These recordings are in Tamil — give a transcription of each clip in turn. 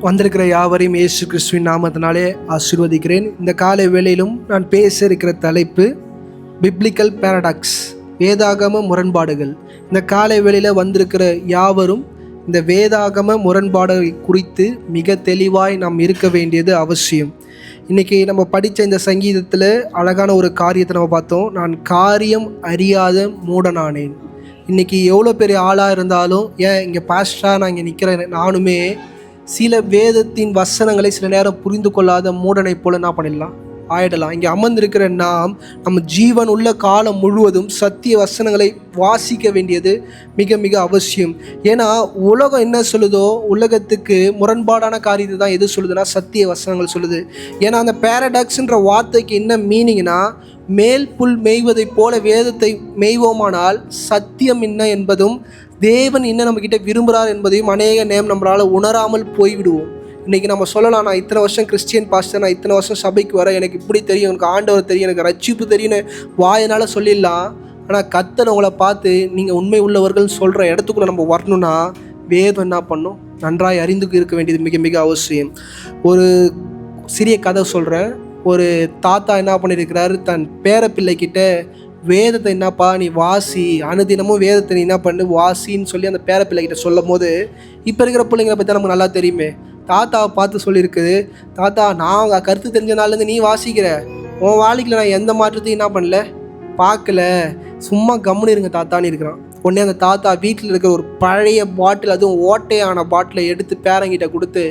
வந்திருக்கிற யாவரையும் இயேசு கிறிஸ்துவின் நாமத்தினாலே ஆசீர்வதிக்கிறேன். இந்த காலை வேளையிலும் நான் பேச இருக்கிற தலைப்பு பிப்ளிக்கல் பேரடாக்ஸ், வேதாகம முரண்பாடுகள். இந்த காலை வேளையில் வந்திருக்கிற யாவரும் இந்த வேதாகம முரண்பாடுகளை குறித்து மிக தெளிவாய் நாம் இருக்க வேண்டியது அவசியம். இன்றைக்கி நம்ம படித்த இந்த சங்கீதத்தில் அழகான ஒரு காரியத்தை நம்ம பார்த்தோம். நான் காரியம் அறியாத மூடனானேன். இன்றைக்கி எவ்வளோ பெரிய ஆளாக இருந்தாலும், ஏன் இங்கே பாஸ்டராக நான் இங்கே நிற்கிறேன், நானுமே சில வேதத்தின் வசனங்களை சில நேரம் புரிந்து கொள்ளாத மூடனை போல என்ன பண்ணிடலாம், ஆயிடலாம். இங்கே அமர்ந்திருக்கிற நாம் நம்ம ஜீவன் உள்ள காலம் முழுவதும் சத்திய வசனங்களை வாசிக்க வேண்டியது மிக மிக அவசியம். ஏன்னா உலகம் என்ன சொல்லுதோ, உலகத்துக்கு முரண்பாடான காரியத்தை தான் எது சொல்லுதுன்னா சத்திய வசனங்கள் சொல்லுது. ஏன்னா அந்த பேரடாக்ஸ்ன்ற வார்த்தைக்கு என்ன மீனிங்னா, மேல் புல் மேய்வதை போல வேதத்தை மேய்வோமானால் சத்தியம் என்ன என்பதும் தேவன் என்ன நம்மக்கிட்ட விரும்புகிறார் என்பதையும் அநேக நேரம் நம்மளால் உணராமல் போய்விடுவோம். இன்றைக்கி நம்ம சொல்லலாம், நான் இத்தனை வருஷம் கிறிஸ்டியன் பாஸ்டர், நான் இத்தனை வருஷம் சபைக்கு வரேன், எனக்கு இப்படி தெரியும், எனக்கு ஆண்டவர் தெரியும், எனக்கு ரட்சிப்பு தெரியும்னு வாயினால் சொல்லிடலாம். ஆனால் கர்த்தர் உங்களை பார்த்து நீங்கள் உண்மை உள்ளவர்கள் சொல்கிற இடத்துக்குள்ளே நம்ம வரணும்னா வேதம் என்ன பண்ணும், நன்றாய் அறிந்து இருக்க வேண்டியது மிக மிக அவசியம். ஒரு சிறிய கதை சொல்கிறேன். ஒரு தாத்தா என்ன பண்ணியிருக்கிறாரு, தன் பேர பிள்ளைக்கிட்ட வேதத்தை என்னப்பா நீ வாசி, அனுதினமும் வேதத்தை நீ என்ன பண்ணு வாசின்னு சொல்லி அந்த பேர பிள்ளைகிட்ட சொல்லும் போது, இப்போ இருக்கிற பிள்ளைங்களை பற்றி நமக்கு நல்லா தெரியுமே, தாத்தாவை பார்த்து சொல்லியிருக்குது, தாத்தா நான் அவங்க கருத்து தெரிஞ்ச நாள்லேருந்து நீ வாசிக்கிற, உன் வாழ்க்கையில் நான் எந்த மாற்றத்தையும் என்ன பண்ணல பார்க்கல, சும்மா கம்முன்னு இருங்க தாத்தான்னு இருக்கிறான். உடனே அந்த தாத்தா வீட்டில் இருக்கிற ஒரு பழைய பாட்டில், அதுவும் ஓட்டையான பாட்டிலை எடுத்து பேரங்கிட்ட கொடுத்து,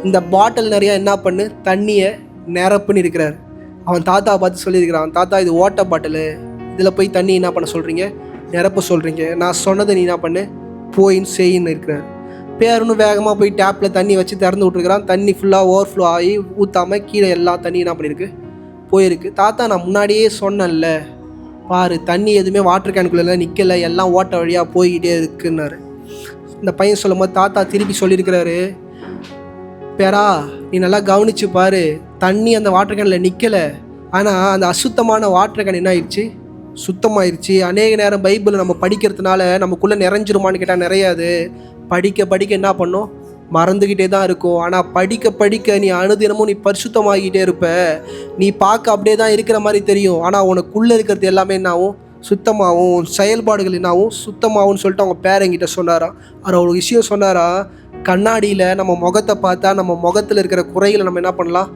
இந்த பாட்டில் நிறையா என்ன பண்ணு தண்ணியை நிரப்புன்னு இருக்கிறார். அவன் தாத்தாவை பார்த்து சொல்லியிருக்கிறான், தாத்தா இது ஓட்டை பாட்டிலு, இதில் போய் தண்ணி என்ன பண்ண சொல்கிறீங்க, நிரப்ப சொல்கிறீங்க, நான் சொன்னதை நீ என்ன பண்ணு போயின்னு செய்யின்னு இருக்கிறார். பேருன்னு வேகமாக போய் டேப்பில் தண்ணி வச்சு திறந்து விட்டுருக்கிறான். தண்ணி ஃபுல்லாக ஓவர்ஃப்ளோ ஆகி ஊற்றாமல் கீழே எல்லா தண்ணி என்ன பண்ணியிருக்கு போயிருக்கு. தாத்தா நான் முன்னாடியே சொன்னேன்ல பாரு, தண்ணி எதுவுமே வாட்டர் கேனுக்குள்ளே நிற்கலை, எல்லாம் ஓட்ட வழியாக போய்கிட்டே இருக்குன்னாரு. இந்த பையன் சொல்லும் போது தாத்தா திருப்பி சொல்லியிருக்கிறாரு, பேரா நீ நல்லா கவனிச்சு பாரு, தண்ணி அந்த வாட்டர் கேனில் நிற்கலை, ஆனால் அந்த அசுத்தமான வாட்டர் கேன் என்ன ஆயிடுச்சு, சுத்தமாயிருச்சு. அநேக நேரம் பைபிளை நம்ம படிக்கிறதுனால நமக்குள்ளே நிறைஞ்சிருமான்னு கேட்டால் நிறையாது. படிக்க படிக்க என்ன பண்ணும், மறந்துக்கிட்டே தான் இருக்கும். ஆனால் படிக்க படிக்க நீ அனுதினமும் நீ பரிசுத்தமாகிக்கிட்டே இருப்ப. நீ பார்க்க அப்படியே தான் இருக்கிற மாதிரி தெரியும், ஆனால் உனக்குள்ளே இருக்கிறது எல்லாமே என்னாகும், சுத்தமாகவும், செயல்பாடுகள் என்னாகும் சுத்தமாகும்னு சொல்லிட்டு அவங்க பேரங்கிட்ட சொன்னாராம். அவர் ஒரு விஷயம் சொன்னாரா, கண்ணாடியில் நம்ம முகத்தை பார்த்தா நம்ம முகத்தில் இருக்கிற குறைகளை நம்ம என்ன பண்ணலாம்,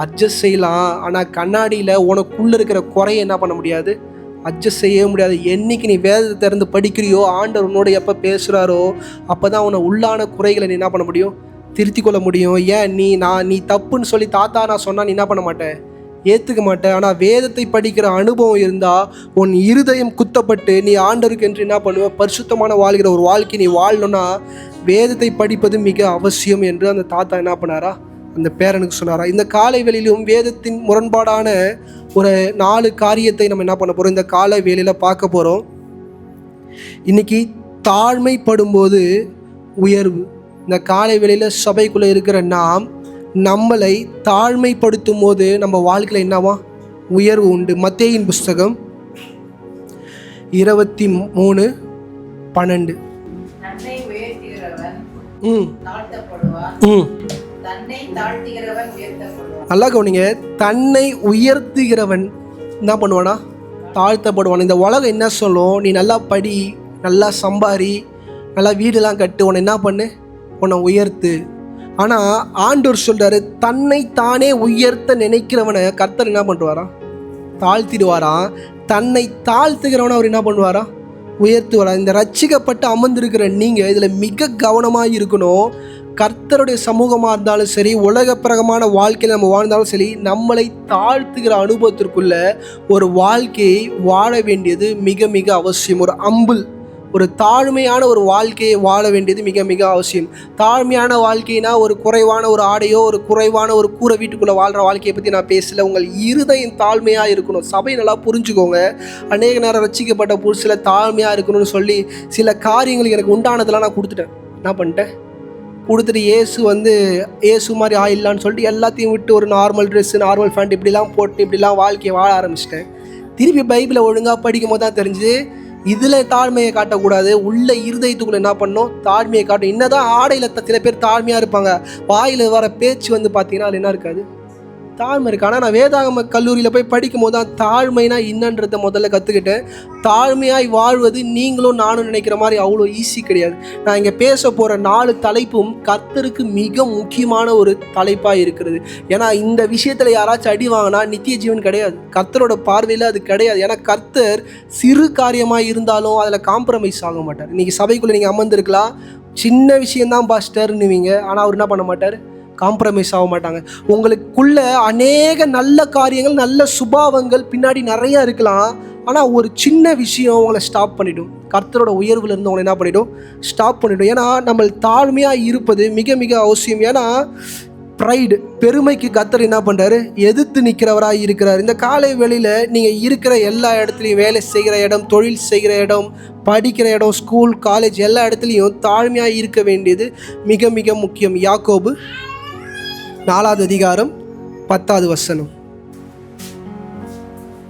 அட்ஜஸ்ட் செய்யலாம். ஆனால் கண்ணாடியில் உனக்குள்ளே இருக்கிற குறையை என்ன பண்ண முடியாது, அட்ஜஸ்ட் செய்ய முடியாது. என்றைக்கு நீ வேதத்தை திறந்து படிக்கிறியோ, ஆண்டவர் உன்னோட எப்போ பேசுகிறாரோ அப்போ தான் உன்னை உள்ளான குறைகளை நீ என்ன பண்ண முடியும், திருத்தி கொள்ள முடியும். ஏன் நீ தப்புன்னு சொல்லி தாத்தா நான் சொன்னால் நீ என்ன பண்ண மாட்டேன், ஏற்றுக்க மாட்டேன். ஆனால் வேதத்தை படிக்கிற அனுபவம் இருந்தால் உன் இருதயம் குத்தப்பட்டு நீ ஆண்டவருக்கு என்று என்ன பண்ணுவ, பரிசுத்தமான வாழ்கிற ஒரு வாழ்க்கை நீ வாழணும்னா வேதத்தை படிப்பது மிக அவசியம் என்று அந்த தாத்தா என்ன பண்ணாரா, அந்த பேரனுக்கு சொன்னாரா. இந்த காலை வேளையிலும் வேதத்தின் முரண்பாடான ஒரு 4 காரியத்தை நம்ம என்ன பண்ண போகிறோம், இந்த காலை வேளையில் பார்க்க போகிறோம். இன்றைக்கி தாழ்மைப்படும்போது உயர்வு. இந்த காலை வேளையில் சபைக்குள்ளே இருக்கிற நாம் நம்மளை தாழ்மைப்படுத்தும் போது நம்ம வாழ்க்கையில் என்னவா உயர்வு உண்டு. மத்தேயின் புஸ்தகம் 23:12. நல்லா கவனிங்க, தன்னை உயர்த்துகிறவன் என்ன பண்ணுவானா, தாழ்த்தப்படுவான். இந்த உலகம் என்ன சொல்லும், நீ நல்லா படி, நல்லா சம்பாரி, நல்லா வீடெல்லாம் கட்டு, உன்னை என்ன பண்ணு, உன்னை உயர்த்து. ஆனால் ஆண்டவர் சொல்கிறாரு, தன்னை தானே உயர்த்த நினைக்கிறவனை கர்த்தர் என்ன பண்ணுவாராம், தாழ்த்திடுவாராம். தன்னை தாழ்த்துகிறவனை அவர் என்ன பண்ணுவாராம், உயர்த்துவாரா. இந்த ரட்சிக்கப்பட்டு அமர்ந்திருக்கிற நீங்கள் இதில் மிக கவனமாக இருக்கணும். கர்த்தருடைய சமூகமாக இருந்தாலும் சரி, உலக பிரகமான வாழ்க்கையில் நம்ம வாழ்ந்தாலும் சரி, நம்மளை தாழ்த்துகிற அனுபவத்திற்குள்ள ஒரு வாழ்க்கையை வாழ வேண்டியது மிக மிக அவசியம். ஒரு தாழ்மையான ஒரு வாழ்க்கையை வாழ வேண்டியது மிக மிக அவசியம். தாழ்மையான வாழ்க்கைனா ஒரு குறைவான ஒரு ஆடையோ, ஒரு குறைவான ஒரு கூரை வீட்டுக்குள்ளே வாழ்கிற வாழ்க்கையை பற்றி நான் பேசல. உங்கள் இருதயம் தாழ்மையாக இருக்கணும். சபை நல்லா புரிஞ்சுக்கோங்க. அநேக நேரம் ரட்சிக்கப்பட்ட புதுசில் தாழ்மையாக இருக்கணும்னு சொல்லி சில காரியங்களுக்கு எனக்கு உண்டானதெல்லாம் நான் கொடுத்துட்டேன். என்ன பண்ணிட்டேன், கொடுத்துட்டு ஏசு மாதிரி ஆயிடலான்னு சொல்லிட்டு எல்லாத்தையும் விட்டு ஒரு நார்மல் ட்ரெஸ்ஸு, நார்மல் ஃபேண்ட் இப்படிலாம் போட்டு இப்படிலாம் வாழ்க்கையை வாழ ஆரம்பிச்சிட்டேன். திருப்பி பைபிளை ஒழுங்காக படிக்கும் போது தான் தெரிஞ்சு இதில் தாழ்மையை காட்டக்கூடாது. உள்ள இருதயத்துக்குள்ள என்ன பண்ணணும்? தாழ்மையை காட்டும். என்னதான் ஆடையில் சில பேர் தாழ்மையாக இருப்பாங்க, வாயில் வர பேச்சு பார்த்தீங்கன்னா அது என்ன இருக்காது? தாழ்மை இருக்கு. ஆனால் நான் வேதாகம கல்லூரியில் போய் படிக்கும் போது தான் தாழ்மைனா என்னன்றதை முதல்ல கற்றுக்கிட்டேன். தாழ்மையாய் வாழ்வது நீங்களும் நானும் நினைக்கிற மாதிரி அவ்வளோ ஈஸி கிடையாது. நான் இங்கே பேச போகிற 4 தலைப்பும் கர்த்தருக்கு மிக முக்கியமான ஒரு தலைப்பாக இருக்கிறது. ஏன்னா இந்த விஷயத்தில் யாராச்சும் அடி வாங்கினா நித்திய ஜீவன் கிடையாது. கர்த்தரோட பார்வையில் அது கிடையாது. ஏன்னா கர்த்தர் சிறு காரியமாக இருந்தாலும் அதில் காம்ப்ரமைஸ் ஆக மாட்டார். இன்றைக்கி சபைக்குள்ளே நீங்கள் அமர்ந்திருக்கலாம், சின்ன விஷயந்தான் பாஸ்டர்னுவீங்க, ஆனால் அவர் என்ன பண்ண மாட்டார்? காம்ப்ரமைஸ் ஆக மாட்டாங்க. உங்களுக்குள்ள அநேக நல்ல காரியங்கள், நல்ல சுபாவங்கள் பின்னாடி நிறையா இருக்கலாம், ஆனால் ஒரு சின்ன விஷயம் உங்களை ஸ்டாப் பண்ணிடும். கர்த்தரோட உயர்வில் இருந்து உங்களை என்ன பண்ணிடும்? ஸ்டாப் பண்ணிடும். ஏன்னா நம்ம தாழ்மையாக இருப்பது மிக மிக அவசியம். ஏன்னா ப்ரைடு, பெருமைக்கு கர்த்தர் என்ன பண்ணுறாரு? எதிர்த்து நிற்கிறவராக இருக்கிறார். இந்த காலை வேளையில் நீங்கள் இருக்கிற எல்லா இடத்துலையும், வேலை செய்கிற இடம், தொழில் செய்கிற இடம், படிக்கிற இடம், ஸ்கூல், காலேஜ், எல்லா இடத்துலையும் தாழ்மையாக இருக்க வேண்டியது மிக மிக முக்கியம். யாக்கோபு 4வது அதிகாரம் 10வது வசனம்.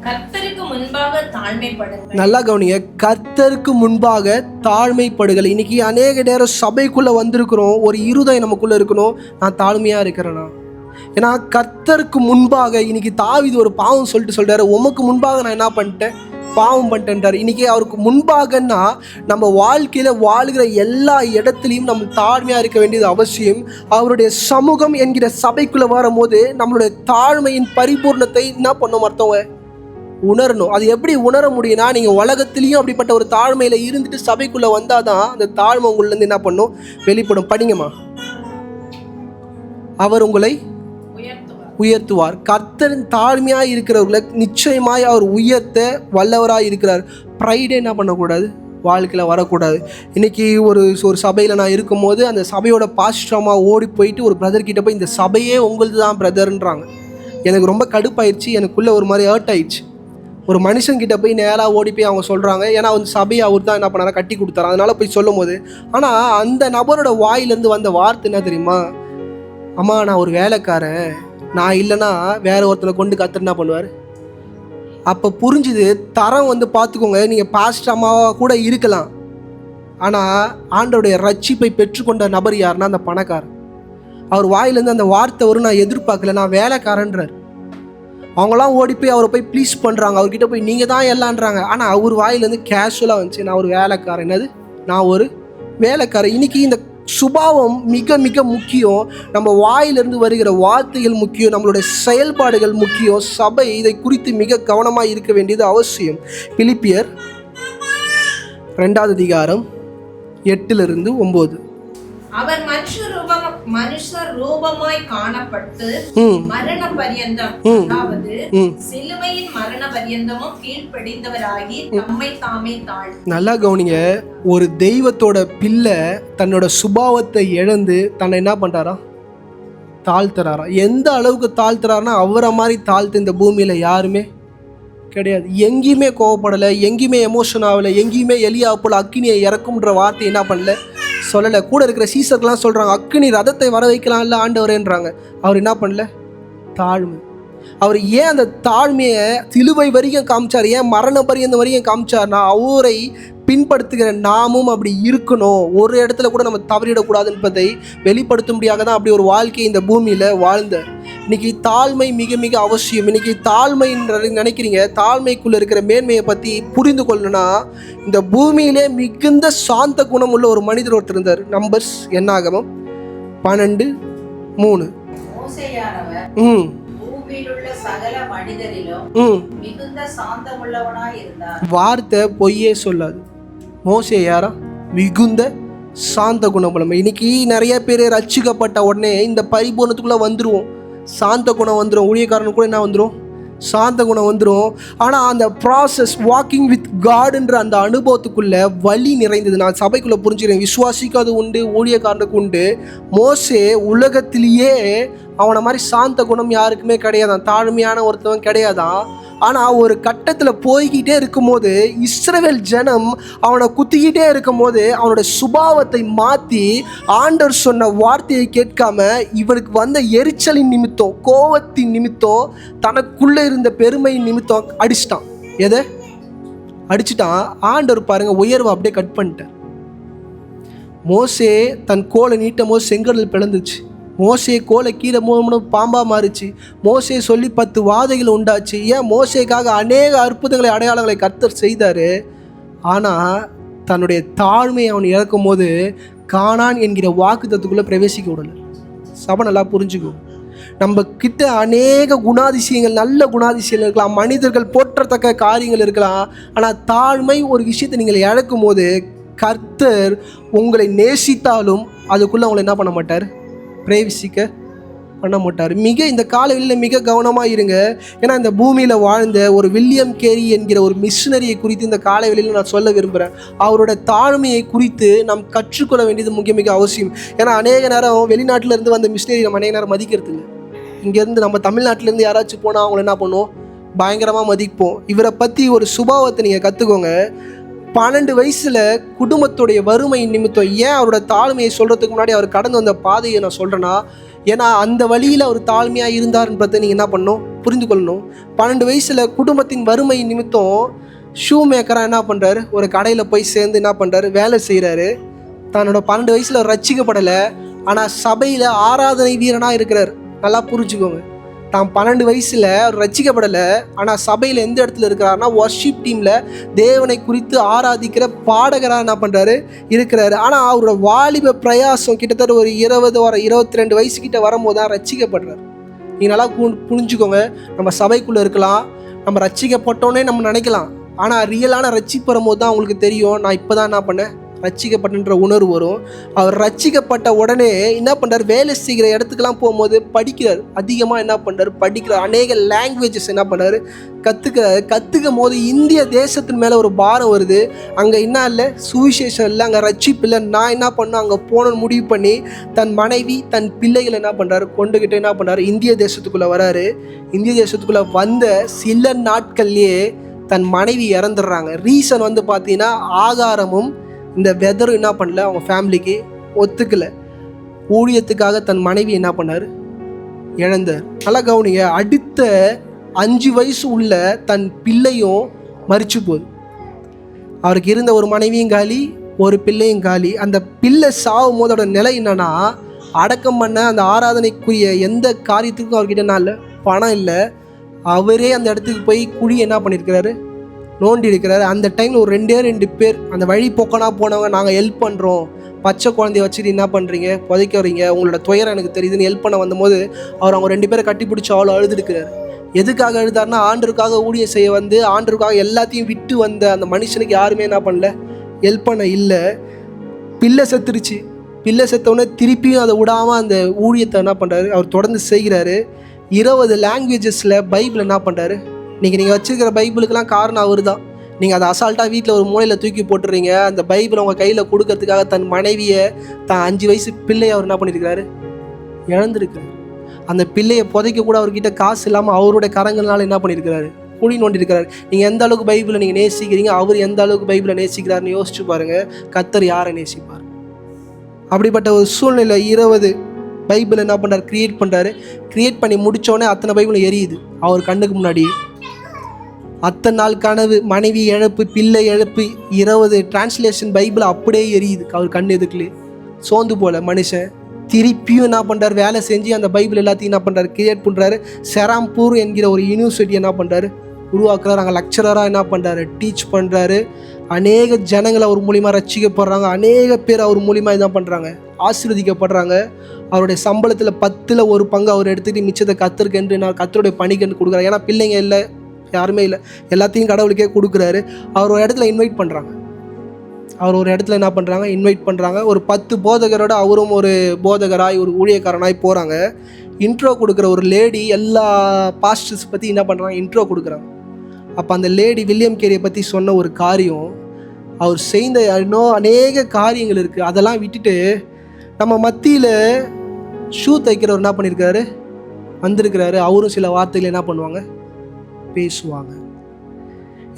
கர்த்தருக்கு முன்பாக தாழ்மைப்படுங்கள். நல்லா கவனிங்க, கர்த்தருக்கு முன்பாக தாழ்மைப்படுங்கள். இன்னைக்கு அநேக நேரம் சபைக்குள்ள வந்திருக்கிறோம், ஒரு இருதயம் நமக்குள்ள இருக்கணும், நான் தாழ்மையா இருக்கிறேனா? ஏன்னா கர்த்தருக்கு முன்பாக இன்னைக்கு தாவீது ஒரு பாவம் சொல்றாரு, உமக்கு முன்பாக நான் என்ன பண்ணிட்டேன்? பாவம் பண்ணிட்டேன்றார். இன்னைக்கு அவருக்கு முன்பாகன்னா நம்ம வாழ்க்கையில வாழ்கிற எல்லா இடத்துலையும் நம்ம தாழ்மையாக இருக்க வேண்டியது அவசியம். அவருடைய சமூகம் என்கிற சபைக்குள்ளே வரும்போது நம்மளுடைய தாழ்மையின் பரிபூர்ணத்தை என்ன பண்ணணும்? மற்றவங்க உணரணும். அது எப்படி உணர முடியும்னா, நீங்கள் உலகத்திலையும் அப்படிப்பட்ட ஒரு தாழ்மையில் இருந்துட்டு சபைக்குள்ளே வந்தால் தான் அந்த தாழ்மை உங்கள்லேருந்து என்ன பண்ணும்? வெளிப்படும். படிங்கம்மா. அவர் உங்களை உயர்த்துவார். கர்த்தரின் தாழ்மையாக இருக்கிறவர்களை நிச்சயமாய் அவர் உயர்த்த வல்லவராக இருக்கிறார். ப்ரைடே என்ன பண்ணக்கூடாது? வாழ்க்கையில் வரக்கூடாது. இன்றைக்கி ஒரு சபையில் நான் இருக்கும்போது அந்த சபையோட பாஸ்டரமாக ஓடி போயிட்டு ஒரு பிரதர்கிட்ட போய், இந்த சபையே உங்களது தான் பிரதர்ன்றாங்க. எனக்கு ரொம்ப கடுப்பாயிடுச்சு, எனக்குள்ளே ஒரு மாதிரி ஹர்ட் ஆயிடுச்சு. ஒரு மனுஷன்கிட்ட போய் நேராக ஓடி போய் அவங்க சொல்கிறாங்க, ஏன்னா அந்த சபையை அவர் தான் என்ன பண்ணாரா? கட்டி கொடுத்தாரு. அதனால் போய் சொல்லும் போது, ஆனால் அந்த நபரோட வாயிலேருந்து வந்த வார்த்தை என்ன தெரியுமா? அம்மா, நான் ஒரு வேலைக்காரன், நான் இல்லைன்னா வேற ஒருத்தனை கொண்டு கர்த்தர் என்ன பண்ணுவார்? அப்போ புரிஞ்சுது தரம் பார்த்துக்கோங்க. நீங்கள் பாஸ்டர் அம்மாவாக கூட இருக்கலாம், ஆனால் ஆண்டோடைய ரட்சிப்பை பெற்றுக்கொண்ட நபர் யாருன்னா அந்த பணக்காரன். அவர் வாயிலேருந்து அந்த வார்த்தை வரும், நான் எதிர்பார்க்கல, நான் வேலைக்காரன்றார். அவங்களாம் ஓடி போய் அவரை போய் ப்ளீஸ் பண்ணுறாங்க, அவர்கிட்ட போய் நீங்கள் தான் எல்லான்றாங்க. ஆனால் அவர் வாயிலேருந்து கேஷுவலாக வந்துச்சு, நான் ஒரு வேலைக்காரன். என்னது? நான் ஒரு வேலைக்காரன். இன்னைக்கு இந்த சுபாவம் மிக மிக முக்கியம். நம்ம வாயிலிருந்து வருகிற வார்த்தைகள் முக்கியம், நம்மளுடைய செயல்பாடுகள் முக்கியம். சபை இதை குறித்து மிக கவனமாக இருக்க வேண்டியது அவசியம். பிலிப்பியர் 2வது அதிகாரம் 8லிருந்து 9. அவர் மனுஷ ரூபமாய் காணப்பட்டு மரண பரியந்தம், அதாவது சிலுவையின் மரண பரியந்தமும் கீழ்ப்படிந்தவராகி தம்மை தாமே தாழ். நல்லா கவனிங்க, ஒரு தெய்வத்தோட பிள்ளை தன்னோட சுபாவத்தை இழந்து தன்னை என்ன பண்றாரா? தாழ்த்துறாரா. எந்த அளவுக்கு தாழ்த்துறாருன்னா, அவரை மாதிரி தாழ்த்து இந்த பூமியில யாருமே கிடையாது. எங்கேயுமே கோவப்படலை, எங்கேயுமே எமோஷன் ஆகலை, எங்கேயுமே எலியா போல அக்கினியை இறக்கும்ன்ற வார்த்தை என்ன பண்ணல? சொல்லலை. கூட இருக்கிற சீசர்லாம் சொல்கிறாங்க, அக்கினி ரதத்தை வர வைக்கலாம் இல்லை ஆண்டவரேன்றாங்க. அவர் என்ன பண்ணல? தாழ்மை. அவர் ஏன் அந்த தாழ்மையை சிலுவை வரைக்கும் காமிச்சார்? ஏன் மரண பரியந்தம் வரைக்கும் காமிச்சார்னா, அவரை பின்படுத்துகிற நாமும் அப்படி இருக்கணும், ஒரு இடத்துல கூட நம்ம தவறிடக்கூடாது என்பதை வெளிப்படுத்தும்படியாக தான் அப்படி ஒரு வாழ்க்கையை இந்த பூமியில் வாழ்ந்தார். இன்னைக்கு தாழ்மை மிக மிக அவசியம். இன்னைக்கு தாழ்மைன்றது நினைக்கிறீங்க, தாழ்மைக்குள்ளே இருக்கிற மேன்மையை பற்றி புரிந்து கொள்ளணும்னா, இந்த பூமியிலே மிகுந்த சாந்த குணம் உள்ள ஒரு மனிதர் ஒருத்தர் இருந்தார். நம்பர்ஸ் என்னாகமம் 12:3. வார்த்தை பொய்யே சொல்லாது. மோசே யாரா? மிகுந்த சாந்த குணம். இன்னைக்கு நிறைய பேர் ரட்சிக்கப்பட்ட உடனே இந்த பரிபூர்ணத்துக்குள்ள வந்துருவோம், சாந்த குணம் வந்துடும். ஊழியக்காரனு கூட என்ன வந்துடும்? சாந்த குணம் வந்துடும். ஆனால் அந்த ப்ராசஸ் வாக்கிங் வித் காடுன்ற அந்த அனுபவத்துக்குள்ள வலி நிறைந்தது. நான் சபைக்குள்ளே புரிஞ்சுக்கிறேன், விசுவாசிக்கு உண்டு, ஊழியக்காரனுக்கு உண்டு. மோசே உலகத்திலேயே அவனை மாதிரி சாந்த குணம் யாருக்குமே கிடையாதான், தாழ்மையான ஒருத்தவன் கிடையாதான். ஆனால் ஒரு கட்டத்தில் போய்கிட்டே இருக்கும்போது இஸ்ரவேல் ஜனம் அவனை குத்திக்கிட்டே இருக்கும்போது அவனோட சுபாவத்தை மாற்றி ஆண்டவர் சொன்ன வார்த்தையை கேட்காம இவனுக்கு வந்த எரிச்சலின் நிமித்தம், கோவத்தின் நிமித்தம், தனக்குள்ளே இருந்த பெருமையின் நிமித்தம் அடிச்சிட்டான். எதை? அடிச்சுட்டான். ஆண்டவர் பாருங்க உயர்வை அப்படியே கட் பண்ணிட்டார். மோசே தன் கோலை நீட்டும் போது செங்கடல் பிளந்துச்சு. மோசே கோலை கீழே பாம்பா மாறிச்சு. மோசே சொல்லி 10 வாதைகள் உண்டாச்சு. ஏன்? மோசேக்காக அநேக அற்புதங்களை அடையாளங்களை கர்த்தர் செய்தார். ஆனால் தன்னுடைய தாழ்மையை அவன் இழக்கும் போது கானான் என்கிற வாக்குத்தத்துக்குள்ளே பிரவேசிக்க விடலை. சபை நல்லா புரிஞ்சுக்கும். நம்ம கிட்ட அநேக குணாதிசயங்கள், நல்ல குணாதிசயங்கள் இருக்கலாம், மனிதர்கள் போற்றத்தக்க காரியங்கள் இருக்கலாம். ஆனால் தாழ்மை ஒரு விஷயத்தை நீங்கள் இழக்கும் போது கர்த்தர் உங்களை நேசித்தாலும் அதுக்குள்ளே உங்களை என்ன பண்ண மாட்டார்? பிரவேசிக்க பண்ண மாட்டார். இந்த காலையில் மிக கவனமாக இருங்க. ஏன்னா இந்த பூமியில் வாழ்ந்த ஒரு வில்லியம் கேரி என்கிற ஒரு மிஷினரியை குறித்து இந்த காலை வேளையில் நான் சொல்ல விரும்புகிறேன். அவரோட தாழ்மையை குறித்து நாம் கற்றுக்கொள்ள வேண்டியது மிக அவசியம். ஏன்னா அநேக நேரம் வெளிநாட்டிலேருந்து வந்த மிஷினரி நம்ம அநேக நேரம் மதிக்கிறது இல்லை. இங்கேருந்து நம்ம தமிழ்நாட்டிலேருந்து யாராச்சும் போனால் அவங்கள என்ன பண்ணுவோம்? பயங்கரமாக மதிப்போம். இவரை பற்றி ஒரு சுபாவத்தை நீங்கள் கற்றுக்கோங்க. 12 வயசில் குடும்பத்துடைய வறுமை நிமித்தம், ஏன் அவரோட தாழ்மையை சொல்கிறதுக்கு முன்னாடி அவர் கடந்து வந்த பாதையை நான் சொல்கிறேன்னா, ஏன்னா அந்த வழியில் அவர் தாழ்மையாக இருந்தார்ன்றதை நீங்கள் என்ன பண்ணணும்? புரிந்து கொள்ளணும். 12 வயசில் குடும்பத்தின் வறுமை நிமித்தம் ஷூ மேக்கராக என்ன பண்ணுறாரு? ஒரு கடையில் போய் சேர்ந்து என்ன பண்ணுறாரு? வேலை செய்கிறாரு. தன்னோட 12 வயசில் ரட்சிக்கப்படலை, ஆனால் சபையில் ஆராதனை வீரனாக இருக்கிறார். நல்லா புரிஞ்சுக்கோங்க. தான் 12 வயசில் ரட்சிக்கப்படலை, ஆனால் சபையில் எந்த இடத்துல இருக்கிறாருன்னா வர்ஷிப் டீமில் தேவனை குறித்து ஆராதிக்கிற பாடகராக என்ன பண்ணுறாரு? இருக்கிறாரு. ஆனால் அவரோட வாலிப பிரயாசம் கிட்டத்தட்ட ஒரு 22 வயசுக்கிட்ட வரும்போது தான் ரட்சிக்கப்படுறாரு. நீங்கள் நல்லா புரிஞ்சுக்கோங்க. நம்ம சபைக்குள்ளே இருக்கலாம், நம்ம ரட்சிக்கப்பட்டோன்னே நம்ம நினைக்கலாம். ஆனால் ரியலான ரட்சிப்பு வரும்போது தான் உங்களுக்கு தெரியும், நான் இப்போ தான் என்ன பண்ணேன்? ரட்சிக்கப்பட்ட உணர்வு வரும். அவர் ரட்சிக்கப்பட்ட உடனே என்ன பண்ணுறார்? வேலை செய்கிற இடத்துக்கெல்லாம் போகும்போது படிக்கிறார். அதிகமாக என்ன பண்ணுறாரு? படிக்கிறார். அநேக லாங்குவேஜஸ் என்ன பண்ணுறாரு? கற்றுக்கும் போது இந்திய தேசத்தின் மேலே ஒரு பாரம் வருது. அங்கே என்ன இல்லை? சுவிசேஷம் இல்லை, அங்கே ரட்சிப்பு இல்லை. நான் என்ன பண்ணேன்? அங்கே போகணுன்னு முடிவு பண்ணி தன் மனைவி தன் பிள்ளைகளை என்ன பண்ணுறாரு? கொண்டுக்கிட்டு என்ன பண்ணுறாரு? இந்திய தேசத்துக்குள்ளே வராரு. இந்திய தேசத்துக்குள்ளே வந்த சில நாட்கள்லேயே தன் மனைவி இறந்துடுறாங்க. ரீசன் வந்து பார்த்தீங்கன்னா ஆகாரமும் இந்த வெதரும் என்ன பண்ணல, அவங்க ஃபேமிலிக்கு ஒத்துக்கலை. ஊழியத்துக்காக தன் மனைவி என்ன பண்ணார்? இழந்தார். நல்லா கவனிங்க. அடுத்த 5 வயசு உள்ள தன் பிள்ளையும் மரிச்சு போகுது. அவருக்கு இருந்த ஒரு மனைவியும் காலி, ஒரு பிள்ளையும் காலி. அந்த பிள்ளை சாவும் போதோட நிலை என்னன்னா, அடக்கம் பண்ண அந்த ஆராதனைக்குரிய எந்த காரியத்துக்கும் அவர்கிட்ட என்ன இல்லை? பணம் இல்லை. அவரே அந்த இடத்துக்கு போய் குழி என்ன பண்ணியிருக்கிறாரு? நோண்டி இருக்கிறாரு. அந்த டைமில் ஒரு 2 பேர் அந்த வழி போக்கனாக போனவங்க, நாங்கள் ஹெல்ப் பண்ணுறோம், பச்சை குழந்தைய வச்சுட்டு என்ன பண்ணுறீங்க? புதைக்க வரீங்க, உங்களோட துயரம் எனக்கு தெரியுதுன்னு ஹெல்ப் பண்ண வந்தபோது அவங்க 2 பேரை கட்டி பிடிச்சி அவ்வளோ அழுதுருக்கிறாரு. எதுக்காக அழுதாருன்னா, ஆண்டருக்காக ஊழியம் செய்ய வந்து ஆண்டருக்காக எல்லாத்தையும் விட்டு வந்த அந்த மனுஷனுக்கு யாருமே என்ன பண்ணல? ஹெல்ப் பண்ண இல்லை. பிள்ளை செத்துருச்சு. பிள்ளை செத்தவுடனே திருப்பியும் அதை விடாமல் அந்த ஊழியத்தை என்ன பண்ணுறாரு? அவர் தொடர்ந்து செய்கிறாரு. 20 லாங்குவேஜஸில் பைபிள் என்ன பண்ணுறாரு? நீங்கள் வச்சுருக்கிற பைபிளுக்கெல்லாம் காரணம் அவர் தான். நீங்கள் அதை அசால்ட்டாக வீட்டில் ஒரு மூலையில் தூக்கி போட்டுறீங்க. அந்த பைபிள் உங்கள் கையில் கொடுக்கறதுக்காக தன் மனைவியை, தான் 5 வயசு பிள்ளையை அவர் என்ன பண்ணியிருக்கிறாரு? இழந்திருக்கிறார். அந்த பிள்ளையை புதைக்க கூட அவர்கிட்ட காசு இல்லாமல் அவருடைய கரங்கள்னால என்ன பண்ணியிருக்கிறாரு? குழி நோண்டிருக்கிறார். நீங்கள் எந்த அளவுக்கு பைபிளை நீங்கள் நேசிக்கிறீங்க, அவர் எந்த அளவுக்கு பைபிளை நேசிக்கிறாருன்னு யோசிச்சு பாருங்கள். கர்த்தர் யாரை நேசிப்பார்? அப்படிப்பட்ட ஒரு சூழ்நிலை 20 பைபிள் என்ன பண்ணுறாரு? கிரியேட் பண்ணி முடித்தோடனே அத்தனை பைபிளும் எரியுது அவர் கண்ணுக்கு முன்னாடி. அத்தனை நாள் கனவு, மனைவி இழப்பு, பிள்ளை இழப்பு, 20 டிரான்ஸ்லேஷன் பைபிள் அப்படியே எரியுது அவர் கண் எதுக்குள்ளே. சோர்ந்து போல மனுஷன் திருப்பியும் என்ன பண்ணுறாரு? வேலை செஞ்சு அந்த பைபிள் எல்லாத்தையும் என்ன பண்ணுறாரு? கிரியேட் பண்ணுறாரு. செராம்பூர் என்கிற ஒரு யூனிவர்சிட்டி என்ன பண்ணுறாரு? உருவாக்குறாரு. அங்கே லெக்சரராக என்ன பண்ணுறாரு? டீச் பண்ணுறாரு. அநேக ஜனங்களை அவர் மூலிமா ரட்சிக்கப்படுறாங்க. அநேக பேர் அவர் மூலிமா இதான் பண்ணுறாங்க, ஆசீர்வதிக்கப்படுறாங்க. அவருடைய சம்பளத்தில் 10ல் 1 பங்கு அவர் எடுத்துகிட்டு மிச்சத்தை கர்த்தருக்கு நான் கர்த்தருடைய பணிக்கு கொடுக்குறாரு. ஏன்னா பிள்ளைங்க இல்லை, யாருமே இல்லை, எல்லாத்தையும் கடவுளுக்கே கொடுக்குறாரு. அவர் ஒரு இடத்துல இன்வைட் பண்ணுறாங்க. ஒரு 10 போதகரோட அவரும் ஒரு போதகராய், ஒரு ஊழியக்காரனாய் போகிறாங்க. இன்ட்ரோ கொடுக்குற ஒரு லேடி எல்லா பாஸ்டர்ஸ் பற்றி என்ன பண்ணுறாங்க? இன்ட்ரோ கொடுக்குறாங்க. அப்போ அந்த லேடி வில்லியம் கேரியை பற்றி சொன்ன ஒரு காரியம், அவர் செய்த இன்னும் அநேக காரியங்கள் இருக்குது, அதெல்லாம் விட்டுட்டு நம்ம மத்தியில் ஷூ தைக்கிறவர் என்ன பண்ணியிருக்காரு? வந்திருக்கிறாரு. அவரும் சில வார்த்தைகள் என்ன பண்ணுவாங்க? பேசுவாங்க.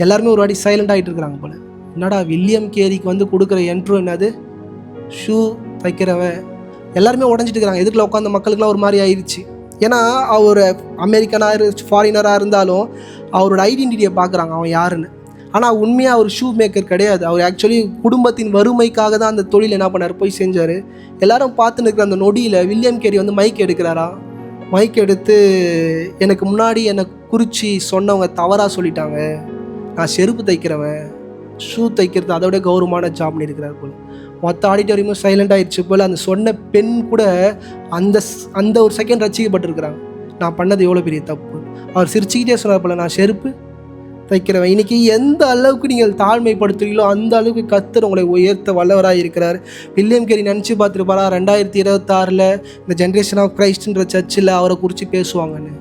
எல்லாருமே ஒரு வாட்டி சைலண்ட் ஆகிட்டு இருக்கிறாங்க போல. என்னடா வில்லியம் கேரிக்கு வந்து கொடுக்குற என்ட்ரோ என்னது? ஷூ தைக்கிறவன். எல்லாருமே உடஞ்சிட்டு இருக்கிறாங்க. எதுக்குள்ள உட்காந்த மக்களுக்குலாம் ஒரு மாதிரி ஆயிடுச்சு. ஏன்னா அவர் அமெரிக்கனாக ஃபாரினராக இருந்தாலும் அவரோட ஐடென்டிட்டியை பார்க்குறாங்க, அவன் யாருன்னு. ஆனால் உண்மையாக அவர் ஷூ மேக்கர் கிடையாது. அவர் ஆக்சுவலி குடும்பத்தின் வறுமைக்காக தான் அந்த தொழில் என்ன பண்ணார், போய் செஞ்சார். எல்லாரும் பார்த்து நிற்கிற அந்த நொடியில் வில்லியம் கேரி வந்து மைக் எடுக்கிறாரா. மைக் எடுத்து, எனக்கு முன்னாடி என்னை குறித்து சொன்னவங்க தவறாக சொல்லிட்டாங்க, நான் செருப்பு தைக்கிறவன், ஷூ தைக்கிறது அதை விட கௌரவமான ஜாப்னு இருக்கிறார் போல். மொத்த ஆடிட்டோரியமும் சைலண்ட் ஆகிடுச்சு போல். அந்த சொன்ன பெண் கூட அந்த ஒரு செகண்ட் ரசிக்கப்பட்டிருக்கிறாங்க. நான் பண்ணது எவ்வளோ பெரிய தப்பு. அவர் சிரிச்சுக்கிட்டே சொன்னார் போல், நான் செருப்பு தைக்கிறவன். இன்றைக்கி எந்த அளவுக்கு நீங்கள் தாழ்மைப்படுத்துறீங்களோ அந்த அளவுக்கு கர்த்தர் உங்களை உயர்த்த வல்லவராக இருக்கிறார். வில்லியம் கேரி நினச்சி பார்த்துருப்பாரா 2026 இந்த ஜென்ரேஷன் ஆஃப் கிரைஸ்ட்ன்ற சர்ச்சில் அவரை குறித்து பேசுவாங்கன்னு?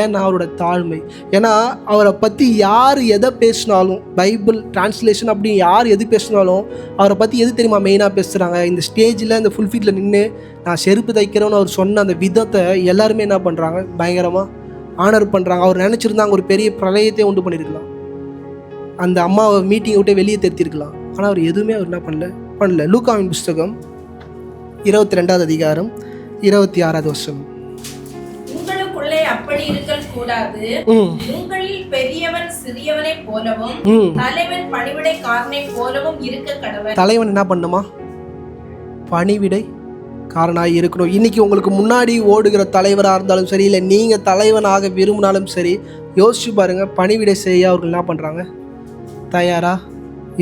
ஏன்னா அவரோட தாழ்மை. ஏன்னா அவரை பற்றி யார் எதை பேசினாலும், பைபிள் டிரான்ஸ்லேஷன் அப்படி யார் எது பேசினாலும் அவரை பற்றி எது தெரியுமா மெயினாக பேசுகிறாங்க? இந்த ஸ்டேஜில் இந்த ஃபுல்ஃபீல்டில் நின்று நான் செருப்பு தைக்கிறேன்னு அவர் சொன்ன அந்த விதத்தை எல்லாருமே என்ன பண்ணுறாங்க, பயங்கரமாக ஆனர் பண்ணுறாங்க. அவர் நினச்சிருந்தாங்க ஒரு பெரிய பிரளயத்தை உண்டு பண்ணியிருக்கலாம், அந்த அம்மாவை மீட்டிங்கை விட்டு வெளியே தெரித்திருக்கலாம். ஆனால் அவர் எதுவுமே அவர் என்ன பண்ணல. லூக்காவின் புஸ்தகம் 22 அதிகாரம் 26 வசனம். உங்களுக்குள்ளே அப்படி இருக்கல் கூடாது, உங்களில் பெரியவன் சிறியவனை போலவும் தலைவன் பணிவிடைக்காரனை போலவும் இருக்க கடவன். தலைவன் என்ன பண்ணுமா, பணிவிடை காரணமாக இருக்கணும். இன்றைக்கி உங்களுக்கு முன்னாடி ஓடுகிற தலைவராக இருந்தாலும் சரி, இல்லை நீங்கள் தலைவனாக விரும்பினாலும் சரி, யோசிச்சு பாருங்கள், பணிவிடை செய்ய அவர்கள் என்ன பண்ணுறாங்க, தயாராக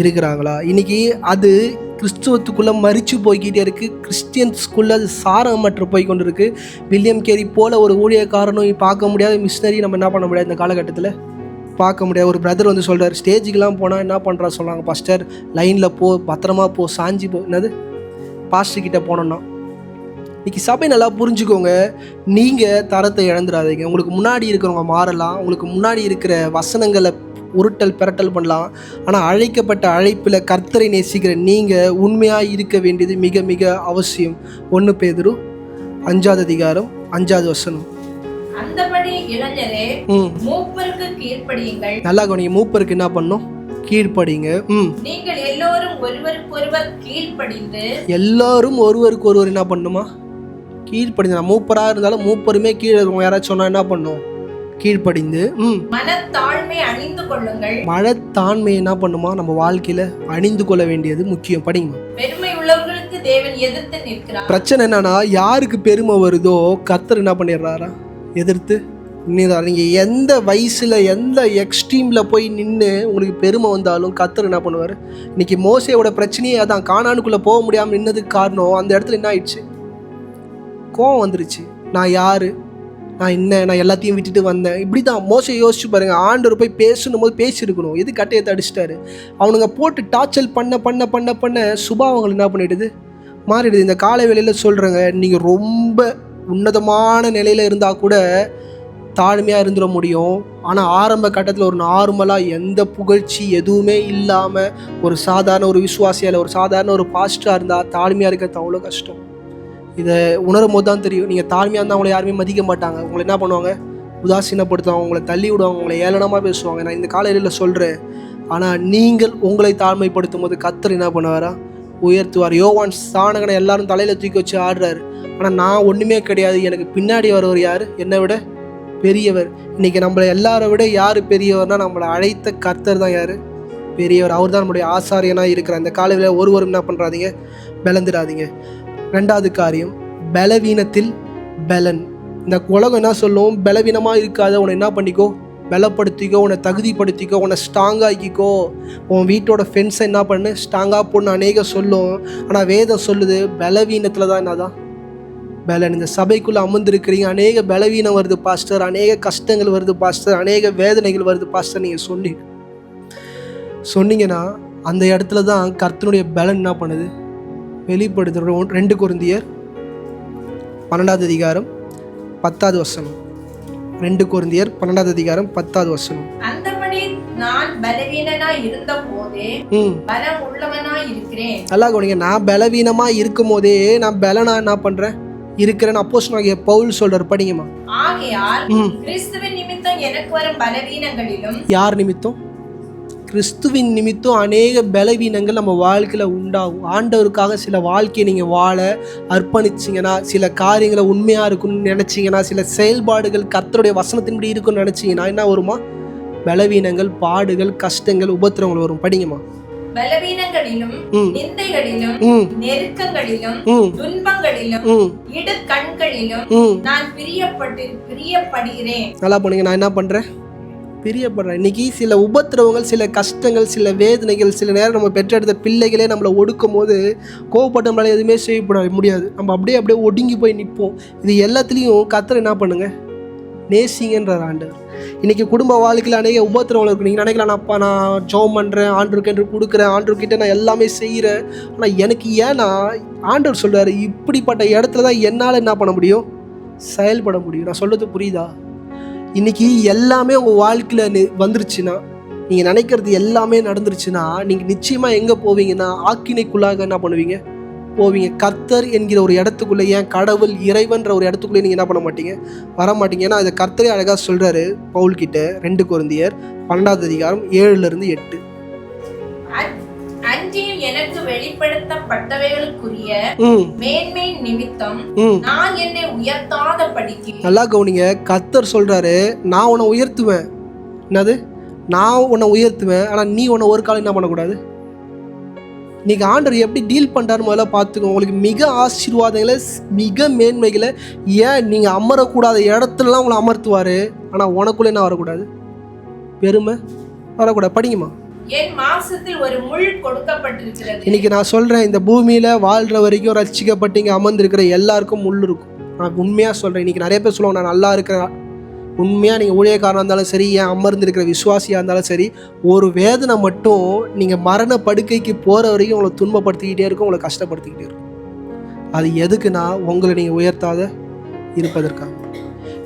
இருக்கிறாங்களா? இன்றைக்கி அது கிறிஸ்துவத்துக்குள்ளே மறித்து போய்கிட்டே இருக்குது. கிறிஸ்டியன்ஸ்குள்ளே அது சாரமற்று போய் கொண்டு இருக்குது. வில்லியம் கேரி போல் ஒரு ஊழியக்காரனும் பார்க்க முடியாத, மிஷினரி நம்ம என்ன பண்ண முடியாது இந்த காலகட்டத்தில் பார்க்க முடியாது. ஒரு பிரதர் வந்து சொல்கிறார், ஸ்டேஜுக்கெலாம் போனால் என்ன பண்ணுறா சொல்கிறாங்க, பாஸ்டர் லைனில் போ, பத்திரமா போ, சாஞ்சி போ, என்னது பாஸ்டர்கிட்ட போனோன்னா. இன்றைக்கி சபை நல்லா புரிஞ்சுக்கோங்க, நீங்கள் தரத்தை இழந்துடாதீங்க. உங்களுக்கு முன்னாடி இருக்கிறவங்க மாறலாம், உங்களுக்கு முன்னாடி இருக்கிற வசனங்களை உருட்டல் பிரட்டல் பண்ணலாம். ஆனால் அழைக்கப்பட்ட அழைப்பில் கர்த்தரை நேசிக்கிற நீங்கள் உண்மையாக இருக்க வேண்டியது மிக மிக அவசியம். 1 பேதுரு 5 அதிகாரம் 5 வசனம். அந்தபடி இளைஞரே, மூப்பருக்கு கீழ்ப்படியுங்கள். நல்லா கவனிங்க, மூப்பருக்கு என்ன பண்ணும், கீழ்ப்படிங்க. நீங்கள் எல்லோரும் ஒருவருக்கொருவர் கீழ்ப்படிந்து. எல்லாரும் ஒருவருக்கு ஒருவர் என்ன பண்ணுமா, கீழ்ப்படிந்து. நான் மூப்பராக இருந்தாலும் மூப்பருமே கீழே யாராச்சும் சொன்னா என்ன பண்ணும், கீழ்ப்படிந்து. மனத்தாழ்மை அணிந்து கொள்ளுங்கள். மனத்தாழ்மை என்ன பண்ணுமா, நம்ம வாழ்க்கையில அணிந்து கொள்ள வேண்டியது முக்கியம். படிங்க. பெருமை உள்ளவர்களுக்கு தேவன் எதிர்த்து நிற்கிறார். பிரச்சனை என்னன்னா, யாருக்கு பெருமை வருதோ கர்த்தர் என்ன பண்ணிடுறாரா, எதிர்த்து நின்றார். நீங்கள் எந்த வயசில் எந்த எக்ஸ்ட்ரீமில் போய் நின்று உங்களுக்கு பெருமை வந்தாலும் கர்த்தர் என்ன பண்ணுவார். இன்னைக்கு மோசேயோட பிரச்சனையே அதான், கானானுக்குள்ளே போக முடியாமல் நின்னதுக்கு காரணம் அந்த இடத்துல என்ன ஆயிடுச்சு, கோவம் வந்துருச்சு. நான் யார், நான் எல்லாத்தையும் விட்டுட்டு வந்தேன். இப்படி தான் மோசே யோசிச்சு பாருங்கள். ஆண்டவர் போய் பேசணும் போது பேசியிருக்கணும், எது கட்டையத்தை அடிச்சிட்டாரு. அவனுங்க போட்டு டார்ச்சல் பண்ண பண்ண பண்ண பண்ண சுபாவங்கள் என்ன பண்ணிடுது, மாறிடுது. இந்த காலை வேளையில் சொல்கிறேங்க, நீங்கள் ரொம்ப உன்னதமான நிலையில் இருந்தால் கூட தாழ்மையாக இருந்துட முடியும். ஆனால் ஆரம்ப கட்டத்தில் ஒரு நார்மலாக எந்த புகழ்ச்சி எதுவுமே இல்லாமல் ஒரு சாதாரண ஒரு விசுவாசியால், ஒரு சாதாரண ஒரு பாஸ்டராக இருந்தால் தாழ்மையாக இருக்கிறது அவ்வளோ கஷ்டம். இதை உணரும் போது தான் தெரியும். நீங்கள் தாழ்மையாக இருந்தால் அவங்கள யாருமே மதிக்க மாட்டாங்க, உங்களை என்ன பண்ணுவாங்க, உதாசீனப்படுத்துவாங்க, உங்களை தள்ளி விடுவாங்க, உங்களை ஏளனமாக பேசுவாங்க. நான் இந்த காலையில் சொல்கிறேன். ஆனால் நீங்கள் உங்களை தாழ்மைப்படுத்தும் போது கர்த்தர் என்ன பண்ணுவாரா, உயர்த்துவார். யோவான் ஸ்நானகனை எல்லாரும் தலையில் தூக்கி வச்சு ஆடுறாரு. ஆனால் நான் ஒன்றுமே கிடையாது, எனக்கு பின்னாடி வரவர் யார், என்னை விட பெரியவர். இன்றைக்கி நம்மளை எல்லாரை விட யார் பெரியவர்னா, நம்மளை அழைத்த கர்த்தர் தான் யார் பெரியவர். அவர் தான் நம்முடைய ஆசாரியனாக இருக்கிறார். இந்த காலையில் ஒருவரும் என்ன பண்ணுறாதீங்க, பலந்துடாதீங்க. 2வது காரியம், பலவீனத்தில் பலன். இந்த உலகம் என்ன சொல்லும், பலவீனமாக இருக்காத, உன்னை என்ன பண்ணிக்கோ, பலப்படுத்திக்கோ, உன்னை தகுதிப்படுத்திக்கோ, உன்னை ஸ்ட்ராங்காக்கிக்கோ, உன் வீட்டோட ஃபென்ஸை என்ன பண்ணு, ஸ்ட்ராங்காக போடணும் அநேக சொல்லும். ஆனால் வேதம் சொல்லுது பலவீனத்தில் தான் என்னதான் பலன். இந்த சபைக்குள்ளே அமர்ந்திருக்கிறீங்க, அநேக பலவீனம் வருது பாஸ்டர், அநேக கஷ்டங்கள் வருது பாஸ்டர், அநேக வேதனைகள் வருது பாஸ்டர், நீங்கள் சொன்னீங்கன்னா அந்த இடத்துல தான் கர்த்தருடைய பலன் என்ன பண்ணுது, வெளிப்படுத்துகிற. 2 கொரிந்தியர் 12 அதிகாரம் 10 வசனம். 2 கொரிந்தியர் 12 அதிகாரம் 10 வசனம். அந்தபடி நான் பலவீனனாய் இருந்த போதே பலம் உள்ளவனாய் இருக்கிறேன். நல்லா கவனிங்க, நான் பலவீனமாக இருக்கும் போதே நான் பலனா என்ன பண்ணுறேன், இருக்கிறேன். அப்போஸ்தலனாகிய பவுல் சொல்றார், படிங்கம்மா. ஆகையால் கிறிஸ்துவின் நிமித்தம் எனக்கு வரும் பலவீனங்களிலும். யார் நிமித்தம், கிறிஸ்துவின் நிமித்தம் அநேக பலவீனங்கள் நம்ம வாழ்க்கையில் உண்டாகும். ஆண்டவருக்காக சில வாழ்க்கையை நீங்கள் வாழ அர்ப்பணிச்சிங்கன்னா, சில காரியங்களை உண்மையாக இருக்குன்னு நினச்சிங்கன்னா, சில செயல்பாடுகள் கர்த்தருடைய வசனத்தின்படி இருக்குன்னு நினச்சிங்கன்னா என்ன வருமா, பலவீனங்கள், பாடுகள், கஷ்டங்கள், உபத்திரவங்கள் வரும். படிங்கம்மா. பலவீனங்களிலும் நிந்தைகளிலும் நெருக்கங்களிலும் துன்பங்களிலும் இடுக்கண்களிலும் நான் பிரியப்படுகிறேன். நல்லா பண்ணுங்க. நான் என்ன பண்றேன்? பிரியப்படுறேன். இன்னைக்கு சில உபத்திரவங்கள், சில கஷ்டங்கள், சில வேதனைகள், சில நேரம் நம்ம பெற்றெடுத்த பிள்ளைகளே நம்மளை ஒடுக்கும் போது கோவப்பட்டு நம்மளால எதுவுமே செய்யப்பட முடியாது. நம்ம அப்படியே ஒடுங்கி போய் நிற்போம். இது எல்லாத்துலேயும் கர்த்தர் என்ன பண்ணுங்க? நேசிங்கன்றார் ஆண்டவர். இன்றைக்கி குடும்ப வாழ்க்கையில் அநேக உபத்திரவங்கள் இருக்குது. நீங்கள் நினைக்கலாம், நான் ஜெபம் பண்ணுறேன், ஆண்டவருக்கு என்று கொடுக்குறேன், ஆண்டவர்கிட்ட நான் எல்லாமே செய்கிறேன், ஆனால் எனக்கு ஏன்னா ஆண்டவர் சொல்கிறாரு, இப்படிப்பட்ட இடத்துல தான் என்னால் என்ன பண்ண முடியும்? செயல்பட முடியும். நான் சொல்கிறது புரியுதா? இன்றைக்கி எல்லாமே உங்கள் வாழ்க்கையில் வந்துருச்சுன்னா, நீங்கள் நினைக்கிறது எல்லாமே நடந்துருச்சுன்னா, நீங்கள் நிச்சயமாக எங்கே போவீங்கன்னா ஆக்கினைக்குள்ளாக என்ன பண்ணுவீங்க? போவீங்க. கர்த்தர் என்கிற ஒரு இடத்துக்குள்ளே, ஏன் கடவுள் இறைவன்ற ஒரு இடத்துக்குள்ளே நீங்கள் என்ன பண்ண மாட்டீங்க? வர மாட்டீங்க. ஏன்னா அதை கர்த்தரே அழகாக சொல்கிறாரு பவுல்கிட்ட. 2 கொரிந்தியர் 12 அதிகாரம் 7-8. அன்றியும் எனக்கு வெளிப்படுத்தப்பட்டவைகளுக்குரிய மேன்மை நிமித்தம் நான் என்னை உயர்த்தாத படிக்கு. நல்லா கவனிங்க. கர்த்தர் சொல்றாரு, நான் உன்னை உயர்த்துவேன். என்னது? நான் உன்னை உயர்த்துவேன், ஆனா நீ உன்னை ஒரு காலம் என்ன பண்ணக்கூடாது. இன்னைக்கு ஆண்டவர் எப்படி டீல் பண்ணுறாரு முதல்ல பார்த்துக்கோங்க. உங்களுக்கு மிக ஆசீர்வாதங்களை, மிக மேன்மைகளை, ஏன் நீங்கள் அமரக்கூடாத இடத்துலலாம் உங்களை அமர்த்துவார். ஆனால் உனக்குள்ளே என்ன வரக்கூடாது? பெருமை வரக்கூடாது. படிங்கம்மா. என் மாம்சத்தில் ஒரு முள் கொடுக்கப்பட்டிருக்கிறது. இன்னைக்கு நான் சொல்கிறேன், இந்த பூமியில் வாழ்கிற வரைக்கும் ரட்சிக்கப்பட்டு இங்கே அமர்ந்திருக்கிற எல்லாருக்கும் முள் இருக்கும். நான் உண்மையாக சொல்கிறேன். இன்றைக்கி நிறைய பேர் சொல்லுவாங்க, நான் நல்லா இருக்கிறேன். உண்மையாக நீங்கள் ஊழியக்காரனாக இருந்தாலும் சரி, ஏன் அமர்ந்திருக்கிற விசுவாசியாக இருந்தாலும் சரி, ஒரு வேதனை மட்டும் நீங்கள் மரண படுக்கைக்கு போகிற வரைக்கும் உங்களை துன்பப்படுத்திக்கிட்டே இருக்கும், உங்களை கஷ்டப்படுத்திக்கிட்டே இருக்கும். அது எதுக்குன்னா உங்களை நீங்கள் உயர்த்தாத இருப்பதற்காக.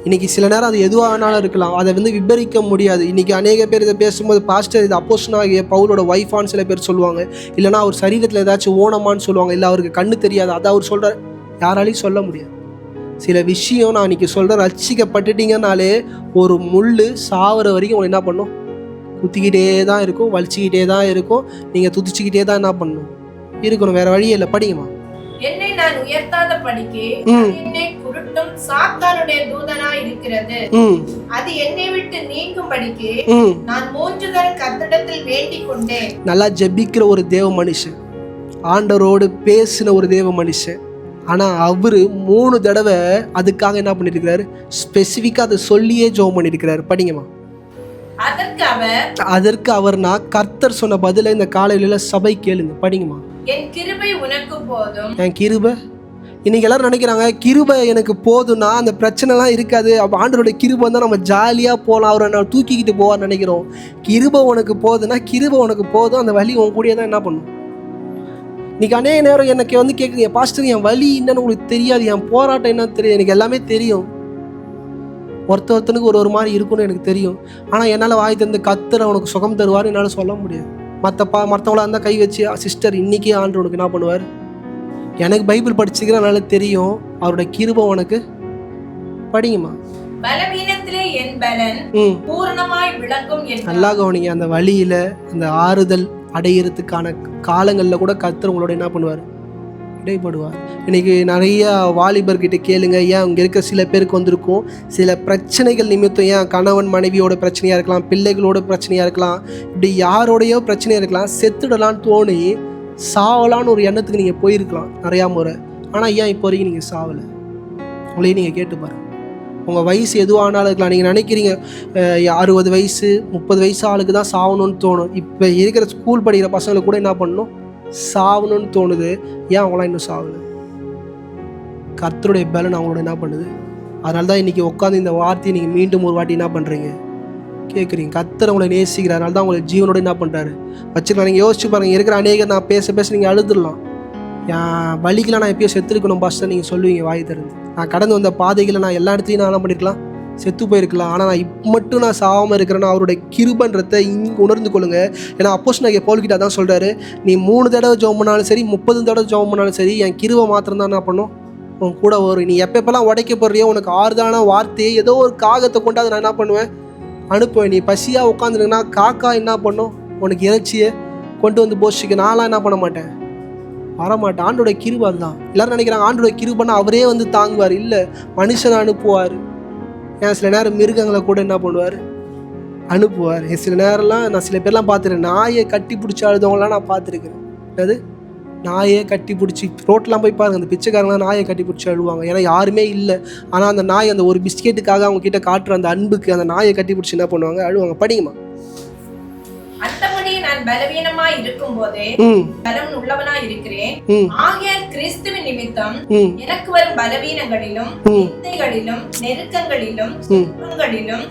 இன்றைக்கி சில நேரம் அது எதுவானாலும் இருக்கலாம், அதை விபரிக்க முடியாது. இன்றைக்கி அநேக பேர் இதை பேசும்போது, பாஸ்டர் இது அப்போஸ்தலனாகிய பவுலோட ஒய்ஃபான்னு சில பேர் சொல்லுவாங்க, இல்லைனா அவர் சரீரத்தில் ஏதாச்சும் ஓனமான்னு சொல்லுவாங்க, இல்லை அவருக்கு கண்ணு தெரியாது, அதை அவர் சொல்கிறார். யாராலையும் சொல்ல முடியாது. சில விஷயம் நான் இன்றைக்கி சொல்கிறேன், ரட்சிக்கப்பட்டுட்டீங்கனாலே ஒரு முள் சாவர வரைக்கும் உங்களை என்ன பண்ணும்? குத்திக்கிட்டே தான் இருக்கும், வலிச்சிக்கிட்டே தான் இருக்கும், நீங்கள் துதிச்சிக்கிட்டே தான் என்ன பண்ணணும்? இருக்கணும். வேறு வழியே இல்லை. படிங்கம்மா. என்னை நான் உயர்த்தாத படிக்கு என்னை குருட்டும் சாத்தானுடைய தூதனா இருக்கிறது. அது என்னை விட்டு நீங்கும் படிக்கு நான் 3 தடவை கர்த்தரிடத்தில் வேண்டிக் கொண்டேன். நல்லா ஜெபிக்கிற ஒரு தேவ மனுஷன், ஆண்டவரோடு பேசின ஒரு தேவ மனுஷன். ஆனால் அவரு 3 தடவை அதுக்காக என்ன பண்ணியிருக்கிறாரு? ஸ்பெசிஃபிக்காக அதை சொல்லியே ஜெபம் பண்ணியிருக்கிறாரு. படிங்கம்மா. அதற்கு அவர்னா கர்த்தர் சொன்ன பதில இந்த காலையில சபை கேளுங்க. படிங்கம்மா. என் கிருபை உனக்கு போதும். என் கிருபை. இன்னைக்கு எல்லாரும் நினைக்கிறாங்க, கிருபை எனக்கு போதும்னா அந்த பிரச்சனைலாம் இருக்காது, அப்போ ஆண்டவருடைய கிருபை வந்தால் நம்ம ஜாலியாக போகலாம், அவரை நான் தூக்கிக்கிட்டு போவான்னு நினைக்கிறோம். கிருபை உனக்கு போதுன்னா கிருபை உனக்கு போதும், அந்த வலி உன் கூடிய தான் என்ன பண்ணும். இன்னைக்கு அநேக நேரம் எனக்கு கேட்குறீங்க, பாஸ்டர் என் வலி என்னன்னு உங்களுக்கு தெரியாது, என் போராட்டம் என்னன்னு தெரியும், எனக்கு எல்லாமே தெரியும். ஒருத்தனுக்கு ஒரு மாதிரி இருக்குன்னு எனக்கு தெரியும். ஆனால் என்னால் வாய் தந்து கர்த்தர் அவனுக்கு சுகம் தருவார் என்னால் சொல்ல முடியாது. மற்றவங்களா இருந்தால் கை வச்சு, சிஸ்டர் இன்னைக்கே ஆண்டு உனக்கு என்ன பண்ணுவார்? எனக்கு பைபிள் படிச்சுக்கிறனால தெரியும், அவரோட கிருபை உனக்கு. படிங்கம்மா. பலவீனத்திலே என் பலன் பூரணமாய் விளங்கும். நல்லா கவனிங்க. அந்த வழியில அந்த ஆறுதல் அடையிறதுக்கான காலங்களில் கூட கர்த்தர் உங்களோட என்ன பண்ணுவார்? இடைப்படுவார். இன்னைக்கு நிறைய வாலிபர்கிட்ட கேளுங்க, ஏன் அங்கே இருக்க சில பேருக்கு வந்திருக்கும் சில பிரச்சனைகள் நிமித்தம், ஏன் கணவன் மனைவியோட பிரச்சனையாக இருக்கலாம், பிள்ளைகளோட பிரச்சனையாக இருக்கலாம், இப்படி யாரோடையோ பிரச்சனையாக இருக்கலாம், செத்துடலான்னு தோணி சாவலான்னு ஒரு எண்ணத்துக்கு நீங்கள் போயிருக்கலாம் நிறையா முறை. ஆனால் ஏன் இப்போ வரைக்கும் நீங்கள் சாவலை? உங்களையும் நீங்கள் கேட்டு பாருங்கள். உங்கள் வயசு எதுவானாலும் இருக்கலாம். நீங்கள் நினைக்கிறீங்க 60 வயசு 30 வயசு ஆளுக்கு தான் சாகணும்னு தோணும். இப்போ இருக்கிற ஸ்கூல் படிக்கிற பசங்களுக்கு கூட என்ன பண்ணணும்? சாவணும்னு தோணுது. ஏன் அவங்களாம் இன்னும் சாவலை? கர்த்தருடைய பலன் அவங்களோட என்ன பண்ணுது? அதனால தான் இன்றைக்கி உட்காந்து இந்த வார்த்தையை நீங்கள் மீண்டும் ஒரு வாட்டி என்ன பண்ணுறீங்க? கேட்குறீங்க. கர்த்தர் அவங்களை நேசிக்கிறார், அதனால தான் உங்களை ஜீவனோட என்ன பண்ணுறாரு வச்சுக்கலாம். நீங்கள் யோசிச்சு பாருங்கள், இருக்கிற அநேகர் நான் பேச நீங்கள் அழுதுடலாம். என் வலிக்கெலாம் நான் எப்பயோ செத்துருக்கணும் பாஸ்டர் நீங்கள் சொல்லுவீங்க வாய் திறந்து. நான் கடந்து வந்த பாதைகளை நான் எல்லா இடத்துலையும் நான் என்ன பண்ணியிருக்கலாம்? செத்து போயிருக்கலாம். ஆனால் நான் இப்போ மட்டும் நான் சாகாமல் இருக்கிறேன்னா அவருடைய கிருபன்றதை இங்கே உணர்ந்து கொள்ளுங்க. ஏன்னா அப்போஸ்தலனாகிய பவுல்கிட்ட தான் சொல்கிறாரு, நீ 3 தடவை ஜெபம் பண்ணாலும் சரி, 30 தடவை ஜெபம் பண்ணாலும் சரி, என் கிருபை மாத்திரம் தான் என்ன பண்ணும்? உன் கூட வரும். நீ எப்பப்பெல்லாம் உடைக்கப்படுறியோ, உனக்கு ஆறுதான வார்த்தையை ஏதோ ஒரு காகத்தை கொண்டு அதை நான் என்ன பண்ணுவேன்? அனுப்புவேன். நீ பசியாக உட்காந்துருங்கன்னா காக்கா என்ன பண்ணும்? உனக்கு இறைச்சியை கொண்டு வந்து போஷிக்க. நான்லாம் என்ன பண்ண மாட்டேன், வரமாட்டேன். ஆண்டோட கிருபை அதுதான். எல்லாரும் நினைக்கிறாங்க ஆண்டோட கிருபைன்னா அவரே வந்து தாங்குவார். இல்லை, மனுஷனை அனுப்புவார். ஏன் சில நேரம் மிருகங்களை கூட என்ன பண்ணுவார்? அனுப்புவார். சில நேரம்லாம் நான் சில பேர்லாம் பார்த்துருக்கேன், நாயை கட்டி பிடிச்சி அழுதவங்களாம் நான் பார்த்துருக்கேன். அது நாயை கட்டி பிடிச்சி ரோட்லாம் போய் பாருங்கள், அந்த பிச்சைக்காரங்களாம் நாயை கட்டி பிடிச்சி அழுவாங்க. ஏன்னா யாருமே இல்லை, ஆனால் அந்த நாய் அந்த ஒரு பிஸ்கெட்டுக்காக அவங்க கிட்ட காட்டுற அந்த அன்புக்கு அந்த நாயை கட்டி பிடிச்சி என்ன பண்ணுவாங்க, அழுவாங்க. படிங்கம்மா. அந்தபடி நான் பலவீனமாய் இருக்கும்போதே பலம் உள்ளவனாய் இருக்கிறேன். ஆகையால் கிறிஸ்துவின் நிமித்தம் எனக்கு வரும் பலவீனங்களிலும் நிந்தைகளிலும் நெருக்கங்களிலும் துன்பங்களிலும்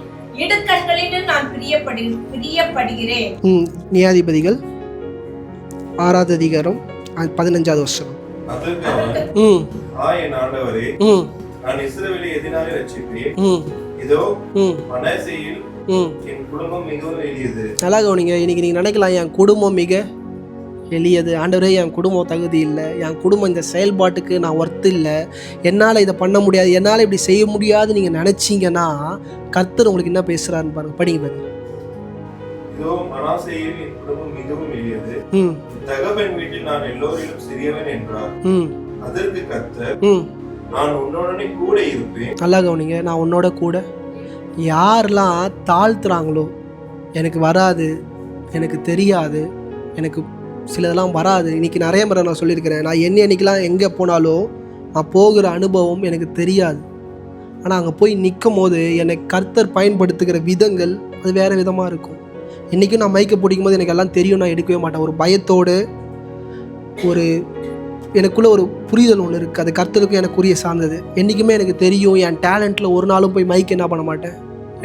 இடுக்கண்களிலும் நான் பிரியப்படுகிறேன். நியாயாதிபதிகள் 6வது அதிகாரம் 15வது வசனம். ஆண்டவரே, நான் இஸ்ரவேலை எதினாலே ரட்சிப்பேன். இதோ மனாசேயில் என் குடும்பம் மிகவும் எளியது. நல்லா கவனிங்க. இன்னைக்கு நீங்க நினைக்கலாம், என் குடும்பம் மிக எளியது. ஆண்டவரே, என் குடும்பம் தகுதி இல்லை, என் குடும்பம் இந்த செயல்பாட்டுக்கு நான் ஒர்த்து இல்லை, என்னால் இதை பண்ண முடியாது, என்னால் இப்படி செய்ய முடியாது நீங்கள் நினச்சிங்கன்னா கர்த்தர் உங்களுக்கு என்ன பேசுகிறாருன்னு பாருங்க. படிங்க பாருங்க. இதோ மனாசேயில் என் குடும்பம் மிகவும் எளியது, தகப்பன் வீட்டில் நான் எல்லோரிலும் சிறியவன் என்றார். அதற்கு கர்த்தர், நான் உன்னோடனே கூட இருப்பேன். நல்லா கவனிங்க. நான் உன்னோட கூட. யாரெல்லாம் தாழ்த்துறாங்களோ, எனக்கு வராது, எனக்கு தெரியாது, எனக்கு சிலதெல்லாம் வராது. இன்றைக்கி நிறைய முறை நான் சொல்லியிருக்கிறேன், நான் என்னைக்கெல்லாம் எங்கே போனாலும் நான் போகிற அனுபவம் எனக்கு தெரியாது. ஆனால் அங்கே போய் நிற்கும் போது என்னை கர்த்தர் பயன்படுத்துகிற விதங்கள் அது வேறு விதமாக இருக்கும். இன்றைக்கும் நான் மைக்கை பிடிக்கும் போது எனக்கு எல்லாம் தெரியும், நான் எடுக்கவே மாட்டேன். ஒரு பயத்தோடு, ஒரு எனக்குள்ளே ஒரு புரிதல் ஒன்று இருக்குது, அது கர்த்தருக்கும் எனக்குரிய சார்ந்தது. என்றைக்குமே எனக்கு தெரியும், என் டேலண்ட்டில் ஒரு நாளும் போய் மைக் என்ன பண்ண மாட்டேன்,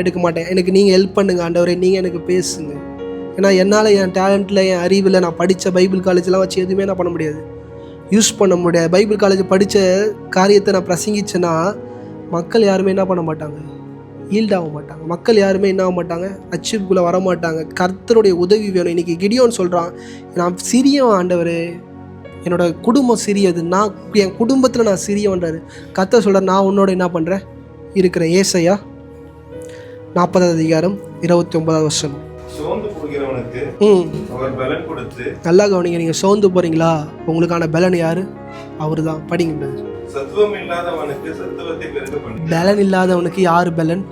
எடுக்க மாட்டேன். எனக்கு நீங்கள் ஹெல்ப் பண்ணுங்க ஆண்டவரே, நீங்கள் எனக்கு பேசுங்க. ஏன்னா என்னால் என் டேலண்ட்டில், என் அறிவில், நான் படித்த பைபிள் காலேஜெலாம் வச்சு எதுவுமே நான் பண்ண முடியாது, யூஸ் பண்ண முடியாது. பைபிள் காலேஜ் படித்த காரியத்தை நான் பிரசங்கிச்சேன்னா மக்கள் யாருமே என்ன பண்ண மாட்டாங்க, ஈல்ட் ஆக மாட்டாங்க. மக்கள் யாருமே என்ன ஆக மாட்டாங்க, அச்சீவ்குள்ளே வர மாட்டாங்க. கர்த்தருடைய உதவி வேணும். இன்றைக்கி கிடியோன்னு சொல்கிறான், நான் சிறியவன் ஆண்டவர், என்னோட குடும்பம் சிறியது, நான் என் குடும்பத்தில் நான் சிறியவன்றாரு. கர்த்தர் சொல்கிறார், நான் உன்னோட என்ன பண்ணுறேன் இருக்கிறேன். ஏசாயா 40வது அதிகாரம் 29வது வசனம். சோர்ந்து போகிறவனுக்கு அவர் பலன் கொடுத்து. நல்லா கவனிங்க. நீங்கள் சோர்ந்து போகிறீங்களா, உங்களுக்கான பலன் யாரு? அவர் தான். படிங்க. சத்துவம் இல்லாதவனுக்கு சத்துவத்தை பெருக பண்ணு. பலன் இல்லாதவனுக்கு யார் பலன்?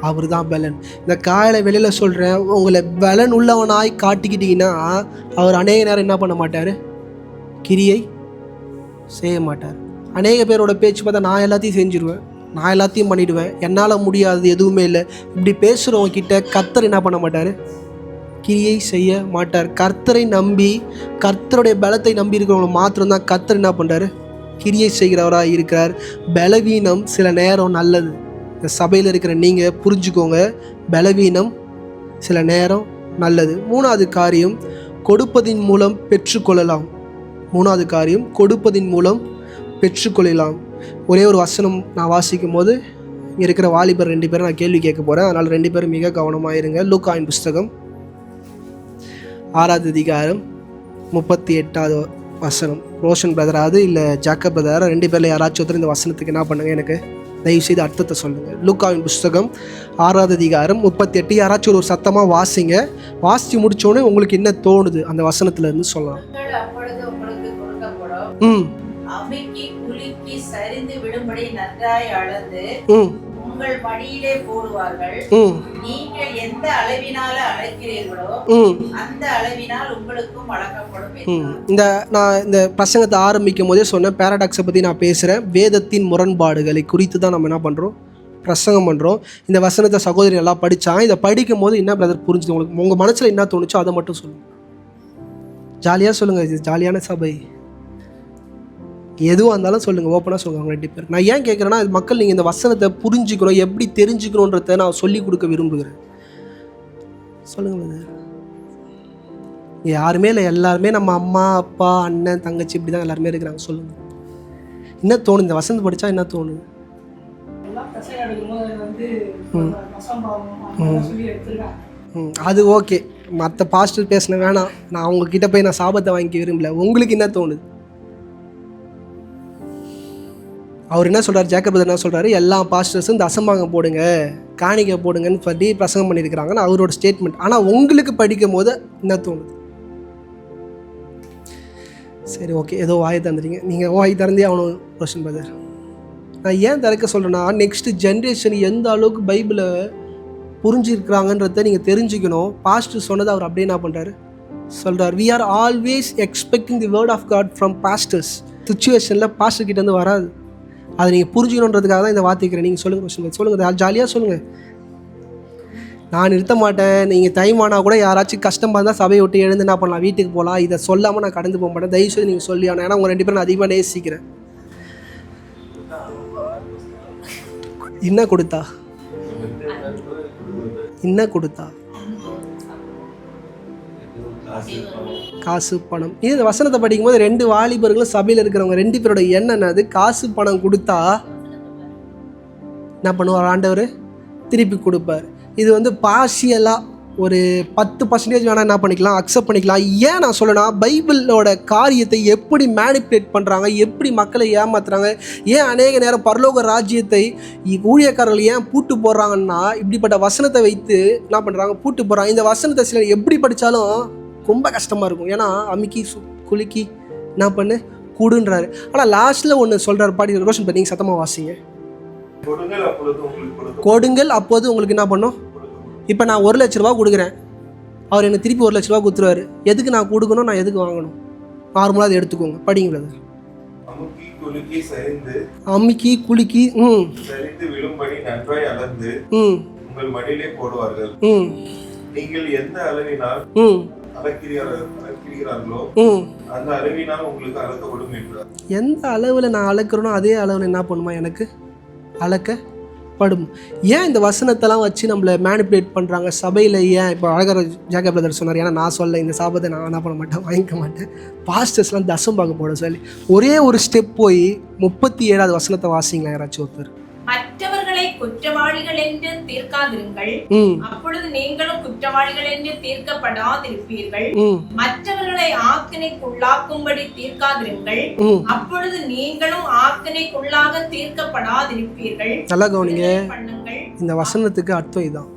அவர் தான் பலன். இந்த காலையில் வெளியில் சொல்கிறேன், உங்களை பலன் உள்ளவனாய் காட்டிக்கிட்டீங்கன்னா அவர் அநேக நேரம் என்ன பண்ண மாட்டார், கிரியை செய்ய மாட்டார். அநேக பேரோட பேச்சு பார்த்தா, நான் எல்லாத்தையும் செஞ்சுருவேன், நான் எல்லாத்தையும் பண்ணிவிடுவேன், என்னால் முடியாது, எதுவுமே இல்லை, இப்படி பேசுகிறவங்க கிட்ட கர்த்தர் என்ன பண்ண மாட்டார், கிரியை செய்ய மாட்டார். கர்த்தரை நம்பி, கர்த்தருடைய பலத்தை நம்பி இருக்கிறவங்க மாத்திரம்தான் கர்த்தர் என்ன பண்ணுறாரு, கிரியை செய்கிறவராக இருக்கிறார். பலவீனம் சில நேரம் நல்லது. இந்த சபையில் இருக்கிற நீங்கள் புரிஞ்சுக்கோங்க, பலவீனம் சில நேரம் நல்லது. 3வது காரியம், கொடுப்பதின் மூலம் பெற்றுக்கொள்ளலாம். 3வது காரியம், கொடுப்பதின் மூலம் பெற்றுக்கொள்ளலாம். ஒரே ஒரு வசனம் நான் வாசிக்கும் போது இங்கே இருக்கிற வாலிபர் 2 பேரும் நான் கேள்வி கேட்க போகிறேன், அதனால் 2 பேரும் மிக கவனமாக இருங்க. லூக்காவின் புஸ்தகம் 6வது அதிகாரம் 38வது வசனம். ரோஷன் பிரதராது இல்லை ஜாக்கப் பிரதரா, 2 பேரில் யாராச்சும் ஒருத்தர் இந்த வசனத்துக்கு என்ன பண்ணுங்கள், எனக்கு தயவுசெய்து அர்த்தத்தை சொல்லுங்கள். லூக்காவின் புஸ்தகம் 6வது அதிகாரம் 38. யாராச்சும் ஒரு சத்தமாக வாசிங்க. வாசித்து முடித்தோடனே உங்களுக்கு என்ன தோணுது அந்த வசனத்துல இருந்து சொல்லலாம். அவைக்கு குலுக்கி சரிந்து விடும்படி நன்றாய் அளந்து உங்கள் மடியிலே போடுவார்கள். நீங்கள் எந்த அளவினால அளக்கிறீர்களோ அந்த அளவினால் உங்களுக்கும் அளக்கப்படும். நான் இந்த பிரசங்கத்தை ஆரம்பிக்கும் போதே சொன்னேன், பேரடாக்ஸை பற்றி நான் பேசுகிறேன். வேதத்தின் முரண்பாடுகளை குறித்து தான் நம்ம என்ன பண்ணுறோம், பிரசங்கம் பண்ணுறோம். இந்த வசனத்தை சகோதரி நல்லா படித்தான். இதை படிக்கும் போது என்ன பிரதர் புரிஞ்சுது உங்களுக்கு, உங்கள் மனசில் என்ன தோணுச்சோ அதை மட்டும் சொல்லுங்கள். ஜாலியாக சொல்லுங்கள், இது ஜாலியான சபை, எதுவாக இருந்தாலும் சொல்லுங்கள், ஓப்பனாக சொல்லுங்கள் 2 பேர். நான் ஏன் கேட்குறேன்னா, இது மக்கள் நீங்கள் இந்த வசனத்தை புரிஞ்சுக்கணும், எப்படி தெரிஞ்சுக்கணுன்றத நான் சொல்லிக் கொடுக்க விரும்புகிறேன். சொல்லுங்கள். யாருமே இல்லை, எல்லாருமே நம்ம அம்மா அப்பா அண்ணன் தங்கச்சி இப்படி தான் எல்லாருமே இருக்கிறாங்க. சொல்லுங்கள், என்ன தோணுது இந்த வசனத்தை படித்தா, என்ன தோணுது? அது ஓகே, மற்ற பாஸ்டர் பேசின வேணாம், நான் உங்ககிட்ட போய் நான் சாபத்தை வாங்கிக்க விரும்பல. உங்களுக்கு என்ன தோணுது? அவர் என்ன சொல்கிறார், ஜேக்கப் பிரதர் என்ன சொல்கிறாரு, எல்லா பாஸ்டர்ஸும் தசமாகம் போடுங்க, காணிக்கை போடுங்கன்னு சொல்லி பிரசங்கம் பண்ணியிருக்கிறாங்கன்னு அவரோட ஸ்டேட்மெண்ட். ஆனால் உங்களுக்கு படிக்கும் போது என்ன தோணுது? சரி ஓகே, ஏதோ வாயை தந்துறீங்க நீங்கள், வாய் திறந்தே ஆகணும் ரோஷன் பிரதர். நான் ஏன் திறக்க சொல்கிறேன்னா, நெக்ஸ்ட்டு ஜென்ரேஷன் எந்த அளவுக்கு பைபிளை புரிஞ்சிருக்கிறாங்கன்றதை நீங்கள் தெரிஞ்சுக்கணும். பாஸ்டர் சொன்னதை அவர் அப்படியே என்ன பண்ணுறாரு சொல்கிறார். we are always expecting the word of God from pastors. சுச்சுவேஷனில் பாஸ்டர் கிட்டேருந்து வராது. அதை நீங்கள் புரிஞ்சுக்கணுன்றதுக்காக தான் இந்த வார்த்தைக்கிறேன். நீங்கள் சொல்லுங்கள் ஜாலியாக சொல்லுங்கள். நான் நிறுத்த மாட்டேன். நீங்கள் டைம் ஆனால் கூட யாராச்சும் கஷ்டமாக இருந்தால் சபையை விட்டு எழுந்து என்ன பண்ணலாம், வீட்டுக்கு போகலாம். இதை சொல்லாமல் நான் கடந்து போக மாட்டேன். தயவுசெய்து நீங்கள் சொல்லி ஆனால், ஏன்னா உங்கள் 2 பேரும் நான் அதிகமாக நேசிக்கிறேன். என்ன கொடுத்தா காசு பணம். இந்த வசனத்தை படிக்கும்போது 2 வாலிபர்களும் சபையில் இருக்கிறவங்க 2 பேரோட எண்ணம் என்னது, காசு பணம் கொடுத்தா என்ன பண்ணுவார் ஆண்டவர், திருப்பி கொடுப்பார். இது வந்து பார்ஷியலாக ஒரு 10% வேணால் என்ன பண்ணிக்கலாம், அக்செப்ட் பண்ணிக்கலாம். ஏன் நான் சொல்லணும்னா, பைபிளோட காரியத்தை எப்படி மேனிப்புலேட் பண்ணுறாங்க, எப்படி மக்களை ஏமாத்துறாங்க, ஏன் அநேக நேரம் பரலோக ராஜ்யத்தை ஊழியக்காரர்கள் ஏன் பூட்டு போடுறாங்கன்னா, இப்படிப்பட்ட வசனத்தை வைத்து என்ன பண்ணுறாங்க, பூட்டு போடுறாங்க. இந்த வசனத்தை சிலர் எப்படி படித்தாலும் ரொம்ப கஷ்டமாக இருக்கும். ஏன்னா அமுக்கி குலுக்கி என்ன பண்ணு கூடுன்றாரு. ஆனால் லாஸ்ட்டில் ஒன்று சொல்கிறார், பாடி ரோஷன் பண்ணி சத்தமாக வாசிங்க. கொடுங்கள் அப்போது உங்களுக்கு என்ன பண்ணும். இப்போ நான் 1 லட்ச ரூபா கொடுக்குறேன், அவர் எனக்கு திருப்பி 1 லட்ச ரூபா கொடுத்துருவாரு. எதுக்கு நான் கொடுக்கணும், நான் எதுக்கு வாங்கணும்? நார்மலாக அதை எடுத்துக்கோங்க, படிங்க பிரதர். அமுக்கி குலுக்கி விழும்படி நன்றாய் அளந்து உங்கள் மடியிலே போடுவார்கள். நீங்கள் எந்த அளவினால் அளக்கிறீர்களோ அந்த அளவினால் உங்களுக்கு அளக்கப்படும் என்றார். எந்த அளவில் நான் அளக்கிறேனோ அதே அளவில் என்ன பண்ணுமா, எனக்கு அளக்கப்படும். ஏன் இந்த வசனத்தெல்லாம் வச்சு நம்மளை மேனிப்புலேட் பண்ணுறாங்க சபையில்? ஏன் இப்போ அழகர் ஜாக்கப் பிரதர் சொன்னார், ஏன்னா நான் சொல்ல இந்த சாபத்தை நான் என்ன பண்ண மாட்டேன், வாங்கிக்க மாட்டேன். பாஸ்டர்ஸ்லாம் தசம் பார்க்க போட சொல்லி ஒரே ஒரு ஸ்டெப் போய் 37வது வசனத்தை வாசிங்களா யாராச்சும் ஒருத்தர். மற்றவர்களை குற்றவாளிகள் என்று தீர்க்காதிருங்கள், அப்பொழுது நீங்களும் குற்றவாளிகள் என்று தீர்க்கப்படாதிருப்பீர்கள். மற்றவர்களை ஆக்கினைக்குள்ளாக்கும்படி தீர்க்காதிருங்கள், அப்பொழுது நீங்களும் ஆக்கினைக்குள்ளாக தீர்க்கப்படாதிருப்பீர்கள். நல்லா கவனிங்க, இந்த வசனத்துக்கு அர்த்தம் இதான்.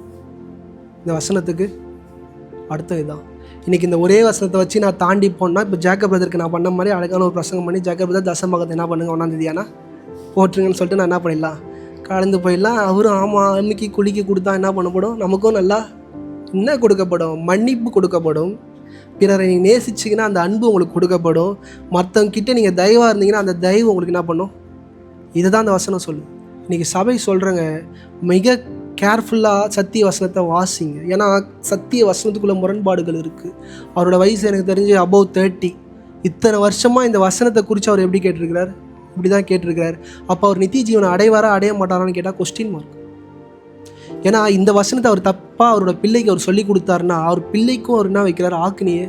இந்த வசனத்துக்கு அர்த்தம் இதான். இன்னைக்கு இந்த ஒரே வசனத்தை வச்சு நான் தாண்டி போனால், இப்போ ஜாக்கப் பிரதருக்கு நான் பண்ண மாதிரி அழகான ஒரு பிரசங்கம் பண்ணி, ஜாக்கப் பிரதர் தசமபாகத்தை என்ன பண்ணுங்க 1ஆம் தேதியானா போட்டுருங்கன்னு சொல்லிட்டு நான் என்ன பண்ணிடலாம், கலந்து போயிடலாம். அவரும் ஆமாம் அன்னைக்கு குளிக்க கொடுத்தா என்ன பண்ணப்படும், நமக்கும் நல்லா என்ன கொடுக்கப்படும், மன்னிப்பு கொடுக்கப்படும். பிறரை நீங்கள் நேசிச்சிங்கன்னா அந்த அன்பு உங்களுக்கு கொடுக்கப்படும். மற்றவங்க கிட்டே நீங்கள் தயவாக இருந்தீங்கன்னா அந்த தயவு உங்களுக்கு என்ன பண்ணும். இதை தான் அந்த வசனம் சொல்லு. இன்றைக்கி சபை சொல்கிறேங்க, மிக கேர்ஃபுல்லாக சத்திய வசனத்தை வாசிங்க. ஏன்னா சத்திய வசனத்துக்குள்ளே முரண்பாடுகள் இருக்குது. அவரோட வயசு எனக்கு தெரிஞ்சு above 30. இத்தனை வருஷமாக இந்த வசனத்தை குறித்து அவர் எப்படி கேட்டிருக்கிறார், இப்படி தான் கேட்டிருக்கிறார். அப்போ அவர் நித்திய ஜீவனை அடைவாரா அடைய மாட்டாரான்னு கேட்டால் கொஸ்டின் மார்க். ஏன்னா இந்த வசனத்தை அவர் தப்பாக அவரோட பிள்ளைக்கு அவர் சொல்லி கொடுத்தாருன்னா, அவர் பிள்ளைக்கும் அவர் என்ன வைக்கிறார், ஆக்கினியே.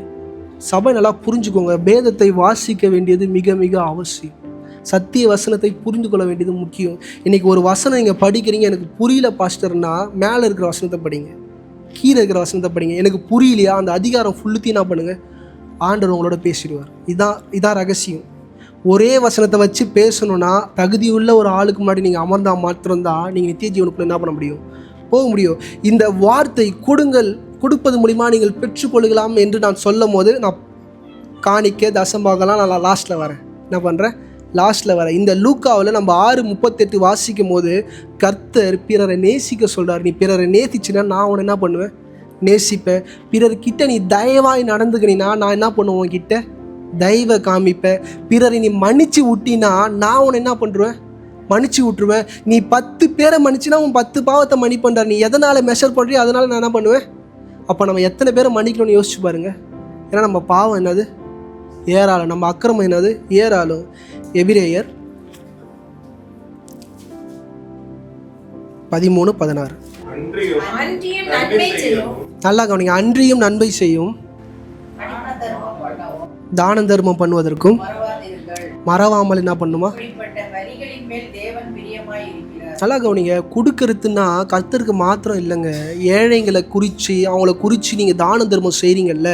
சபை நல்லா புரிஞ்சுக்கோங்க, வேதத்தை வாசிக்க வேண்டியது மிக மிக அவசியம். சத்திய வசனத்தை புரிந்து கொள்ள வேண்டியது முக்கியம். இன்றைக்கி ஒரு வசனம் நீங்கள் படிக்கிறீங்க, எனக்கு புரியல பாஸ்டர்னா மேலே இருக்கிற வசனத்தை படிங்க, கீழே இருக்கிற வசனத்தை படிங்க. எனக்கு புரியலையா, அந்த அதிகாரம் ஃபுல்லுத்தையும் என்ன பண்ணுங்கள், ஆண்டவர் உங்களோட பேசிடுவார். இதான் ரகசியம். ஒரே வசனத்தை வச்சு பேசணுன்னா தகுதியுள்ள ஒரு ஆளுக்கு முன்னாடி நீங்கள் அமர்ந்தால் மாத்திரம்தான் நீங்கள் நித்திய ஜீவனுக்குள்ள என்ன பண்ண முடியும், போக முடியும். இந்த வார்த்தை கொடுப்பது மூலிமா நீங்கள் பெற்றுக்கொள்ளலாம் என்று நான் சொல்லும் போது, நான் காணிக்க தசம்பாகலாம் நான் லாஸ்ட்டில் வரேன். என்ன பண்ணுறேன், லாஸ்ட்டில் வரேன். இந்த லூக்காவில் நம்ம 6:38 வாசிக்கும் போது கர்த்தர் பிறரை நேசிக்க சொல்கிறார். நீ பிறரை நேசிச்சுன்னா நான் உன்னை என்ன பண்ணுவேன், நேசிப்பேன். பிறர்கிட்ட நீ தயவாய் நடந்துக்கினா நான் என்ன பண்ணுவேன், உன்கிட்ட தயவை காமிப்பேன். பிறரை நீ மன்னிச்சு விட்டினா நான் உன்னை என்ன பண்ணுவேன், மன்னிச்சு விட்டுருவேன். நீ 10 பேரை மன்னிச்சுன்னா உன் 10 பாவத்தை மன்னிப்பண்ற. நீ எதனால் மெஷர் பண்ணுறியோ அதனால் நான் என்ன பண்ணுவேன். அப்போ நம்ம எத்தனை பேரை மன்னிக்கணும்னு யோசிச்சு பாருங்கள். ஏன்னா நம்ம பாவம் என்னது, ஏறாலும். நம்ம அக்கிரமம் என்னது, ஏறாலும். எபிரேயர் 13:16. நல்லா கவனிங்க, அன்றியும் நன்மை செய்யும், தான தர்மம் பண்ணுவதற்கும் மறவாமல் என்ன பண்ணுமா. நல்லா கவனிங்க, கொடுக்கறதுன்னா கர்த்தருக்கு மாத்திரம் இல்லைங்க, ஏழைங்களை குறித்து அவங்கள குறித்து நீங்கள் தான தர்மம் செய்கிறீங்கல்ல,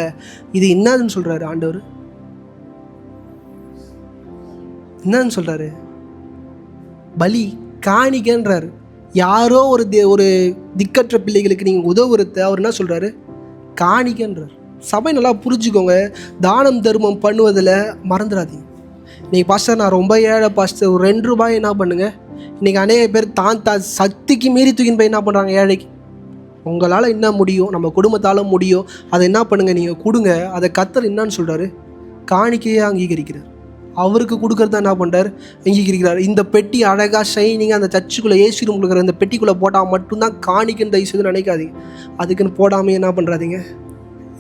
இது என்னதுன்னு சொல்கிறாரு ஆண்டவர். என்னன்னு சொல்கிறாரு, பலி காணிக்கன்றாரு. யாரோ ஒரு திக்கற்ற பிள்ளைகளுக்கு நீங்கள் உதவுறத அவர் என்ன சொல்கிறாரு, காணிக்கன்றார். சபை நல்லா புரிஞ்சுக்கோங்க, தானம் தர்மம் பண்ணுவதில் மறந்துடாதீங்க. நீங்கள் பாஸ்டர் நான் ரொம்ப ஏழை பாஸ்டர், ஒரு 2 ரூபாய் என்ன பண்ணுங்கள். இன்றைக்கி அநேக பேர் தான் சக்திக்கு மீறி தூக்கின்னு போய் என்ன பண்ணுறாங்க, ஏழைக்கு உங்களால் என்ன முடியும், நம்ம குடும்பத்தால் முடியும், அதை என்ன பண்ணுங்கள், நீங்கள் கொடுங்க. அதை கர்த்தர் என்னன்னு சொல்கிறாரு, காணிக்கையே அங்கீகரிக்கிறார். அவருக்கு கொடுக்குறத என்ன பண்ணுறார், அங்கீகரிக்கிறார். இந்த பெட்டி அழகாக ஷைனிங்காக அந்த சர்ச்சுக்குள்ளே ஏசி ரூம் கொடுக்குற இந்த பெட்டிக்குள்ளே போட்டால் மட்டும்தான் காணிக்கைன்னு தயவு செய்து நினைக்காதீங்க. அதுக்குன்னு போடாமல் என்ன பண்ணுறாதீங்க,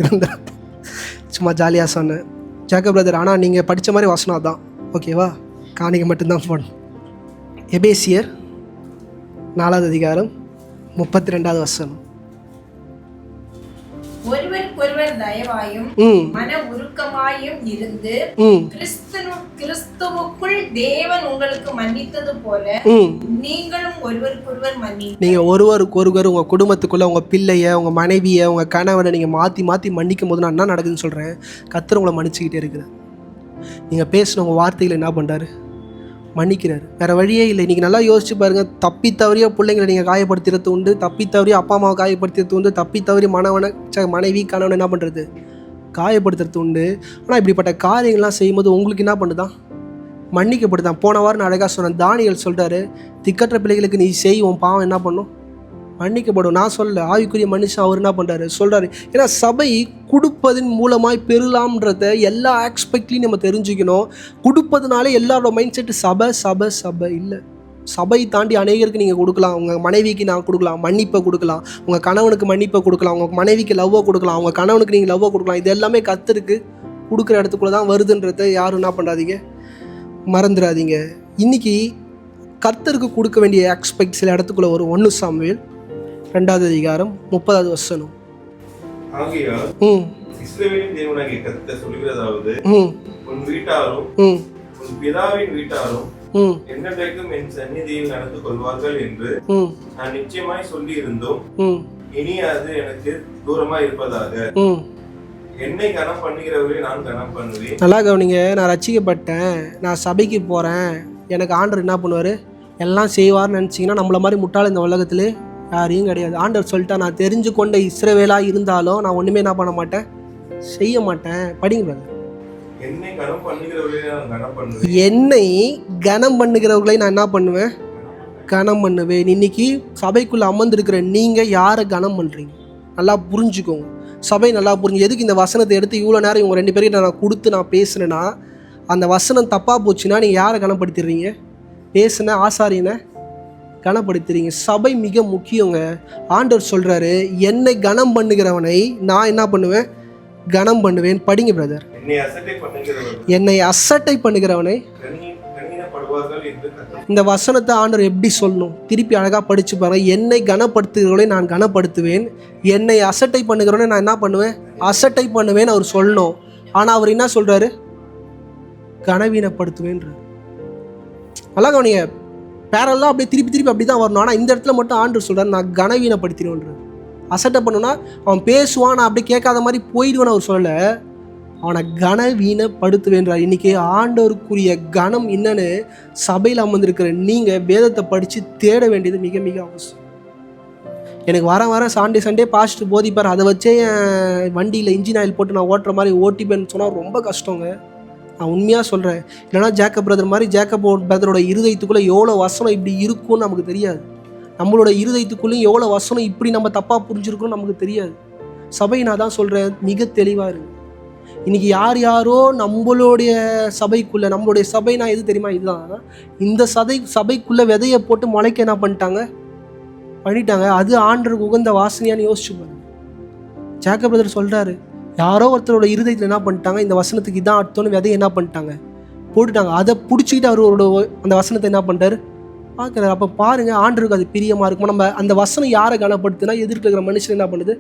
இருந்தா சும்மா ஜாலியாக சொன்னேன் ஜேக்கப் பிரதர். ஆனால் நீங்கள் படித்த மாதிரி வசனம் தான், ஓகேவா? காணிக்கை மட்டும்தான் போடணும். எபேசியர் 4வது அதிகாரம் 32வது வசனம். ஒருவருக்கொருவர் தயவாயும் மன உருக்கமாயும் இருந்து கிறிஸ்துவுக்குள் தேவன் உங்களுக்கு மன்னித்தது போல நீங்களும் ஒருவருக்கொருவர் மன்னி. நீங்க ஒருவருக்கொருவர் உங்க குடும்பத்துக்குள்ள உங்க பிள்ளைய, உங்க மனைவிய, உங்க கணவனை நீங்க மாத்தி மன்னிக்கும் போது நான் என்ன நடக்குதுன்னு சொல்றேன், கர்த்தர் உங்களை மன்னிச்சுக்கிட்டே இருக்கிறார். நீங்க பேசின உங்க வார்த்தைகளை என்ன பண்றாரு, மன்னிக்கிறார். வேறு வழியே இல்லை. இன்றைக்கி நல்லா யோசிச்சு பாருங்கள். தப்பி தவறிய பிள்ளைங்களை நீங்கள் காயப்படுத்துறது உண்டு, தப்பி தவறிய அப்பா அம்மாவை காயப்படுத்துறது உண்டு, தப்பி தவறி மனைவி கணவனை என்ன பண்ணுறது, காயப்படுத்துறது உண்டு. ஆனால் இப்படிப்பட்ட காரியங்கள்லாம் செய்யும்போது உங்களுக்கு என்ன பண்ணுதான், மன்னிக்கப்படுதான். போன வாரம் நான் அழகாக சொன்னேன், தானியேல் சொல்கிறாரு, திக்கற்ற பிள்ளைகளுக்கு நீ செய், உன் பாவம் என்ன பண்ணும், மன்னிக்கப்படும். நான் சொல்ல ஆவிக்குரிய மனுஷன் அவர் என்ன பண்ணுறாரு சொல்கிறாரு. ஏன்னா சபை கொடுப்பதன் மூலமாய் பெறலாம்ன்றத எல்லா ஆஸ்பெக்ட்லையும் நம்ம தெரிஞ்சுக்கணும். கொடுப்பதுனாலே எல்லாரோட மைண்ட் செட்டு சபை சபை சபை இல்லை. சபை தாண்டி அநேகருக்கு நீங்கள் கொடுக்கலாம். உங்கள் மனைவிக்கு நான் கொடுக்கலாம், மன்னிப்பை கொடுக்கலாம். உங்கள் கணவனுக்கு மன்னிப்பை கொடுக்கலாம். உங்கள் மனைவிக்கு லவ்வை கொடுக்கலாம். உங்கள் கணவனுக்கு நீங்கள் லவ்வை கொடுக்கலாம். இது எல்லாமே கர்த்தருக்கு கொடுக்குற இடத்துக்குள்ளே தான் வருதுன்றத யாரும் என்ன பண்ணுறாதீங்க, மறந்துடாதீங்க. இன்றைக்கி கர்த்தருக்கு கொடுக்க வேண்டிய ஆஸ்பெக்ட் சில இடத்துக்குள்ளே வரும். 1 சாமுவேல் 2வது அதிகாரம் 30வது வசனம். ஆகையால் இஸ்ரவேலின் தேவனாகிய கர்த்தர் சொல்கிறதாவது, உன் வீட்டாரும் உன் பிதாவின் வீட்டாரும் என்னைக்கும் என் சந்நிதியில் நடந்து கொள்வார்கள் என்று நான் நிச்சயமாய் சொல்லி இருந்தோம். இனி அது எனக்கு தூரமா இருப்பதாக. என்னை கனம் பண்ணுகிறவரை நான் கனம் பண்ணுவேன். நல்லா கவனிங்க. நான் ரட்சிக்கப்பட்டேன், நான் சபைக்கு போறேன், எனக்கு ஆண்டவர் என்ன பண்ணுவாரு, எல்லாம் செய்வார்னு நினைச்சீங்கன்னா நம்மள மாதிரி முட்டாள் இந்த உலகத்துல யாரையும் கிடையாது. ஆண்டவர் சொல்லிட்டா, நான் தெரிஞ்சு கொண்ட இஸ்ரவேலா இருந்தாலும் நான் ஒண்ணுமே என்ன பண்ண மாட்டேன், செய்ய மாட்டேன். படிங்க. என்னை கனம் பண்ணுகிறவர்களை நான் என்ன பண்ணுவேன், கனம் பண்ணுவேன். இன்னைக்கு சபைக்குள்ள அமர்ந்திருக்கிற நீங்க யாரை கனம் பண்றீங்க நல்லா புரிஞ்சுக்கோங்க. சபை நல்லா புரிஞ்சு. எதுக்கு இந்த வசனத்தை எடுத்து இவ்வளோ நேரம் இவங்க 2 பேர்கிட்ட நான் கொடுத்து நான் பேசுனேன்னா, அந்த வசனம் தப்பாக போச்சுன்னா நீங்கள் யாரை கனப்படுத்திடுறீங்க, பேசுன ஆசாரியனை கனப்படுத்துறீங்க. சபை மிக முக்கியங்க. ஆண்டவர் சொல்கிறாரு, என்னை கனம் பண்ணுகிறவனை நான் என்ன பண்ணுவேன், கனம் பண்ணுவேன். படிங்க பிரதர். என்னை அசட்டை பண்ணுகிறவனை. இந்த வசனத்தை ஆண்டவர் எப்படி சொல்லணும், திருப்பி அழகாக படிச்சு பாருங்க. என்னை கனப்படுத்துகிறவனை நான் கனப்படுத்துவேன், என்னை அசட்டை பண்ணுகிறவனை நான் என்ன பண்ணுவேன், அசட்டை பண்ணுவேன் அவர் சொல்லணும். ஆனால் அவர் என்ன சொல்கிறாரு, கனவீனப்படுத்துவேன்ற. நல்லா கவனிங்க. பேரெல்லாம் அப்படியே திருப்பி அப்படி தான் வரணும். ஆனால் இந்த இடத்துல மட்டும் ஆண்டவர் சொல்கிறார், நான் கனவீனப்படுத்திடுவேன்ற. அசட்டை பண்ணுன்னா அவன் பேசுவான், நான் அப்படியே கேட்காத மாதிரி போயிடுவேன்னு அவர் சொல்லலை, அவனை கனவீனப்படுத்துவேன்றார். இன்றைக்கி ஆண்டவருக்குரிய கனம் என்னன்னு சபையில் அமர்ந்திருக்கிற நீங்கள் வேதத்தை படித்து தேட வேண்டியது மிக மிக அவசியம். எனக்கு வாரம் சண்டே பாஸ்ட்டு போதிப்பார், அதை வச்சே என் வண்டியில் இன்ஜின் ஆயில் போட்டு நான் ஓட்டுற மாதிரி ஓட்டிப்பேன்னு சொன்னால் ரொம்ப கஷ்டங்க. நான் உண்மையாக சொல்கிறேன். இல்லைனா ஜேக்கப் பிரதர் மாதிரி ஜேக்கப் பிரதரோட இருதயத்துக்குள்ளே எவ்வளோ வசனம் இப்படி இருக்கும்னு நமக்கு தெரியாது. நம்மளோட இருதயத்துக்குள்ளேயும் எவ்வளோ வசனம் இப்படி நம்ம தப்பாக புரிஞ்சுருக்கோன்னு நமக்கு தெரியாது. சபை நான் தான் சொல்கிறேன், மிக தெளிவாக இருக்கு. இன்றைக்கி யாரோ நம்மளுடைய சபைக்குள்ளே, நம்மளுடைய சபை நான் எது தெரியுமா, இதுதான். இந்த சபைக்குள்ளே விதையை போட்டு முளைக்க என்ன பண்ணிட்டாங்க. அது ஆண்டவருக்கு உகந்த வாசனையான்னு யோசிச்சு பாருங்க. ஜேக்கப் பிரதர் சொல்கிறாரு, யாரோ ஒருத்தரோட இருதயத்தில் என்ன பண்ணிட்டாங்க, இந்த வசனத்துக்கு இதான் அர்த்தம்னு விதையை என்ன பண்ணிட்டாங்க, போட்டுட்டாங்க. அதை பிடிச்சிக்கிட்டு அவரோட அந்த வசனத்தை என்ன பண்ணிட்டாரு, பார்க்குறாரு. அப்போ பாருங்கள், ஆண்டவருக்கு அது பிரியமாக இருக்குமா. நம்ம அந்த வசனம் யாரை கனப்படுத்துனா எதிர்க்கிற மனுஷன் என்ன பண்ணுது,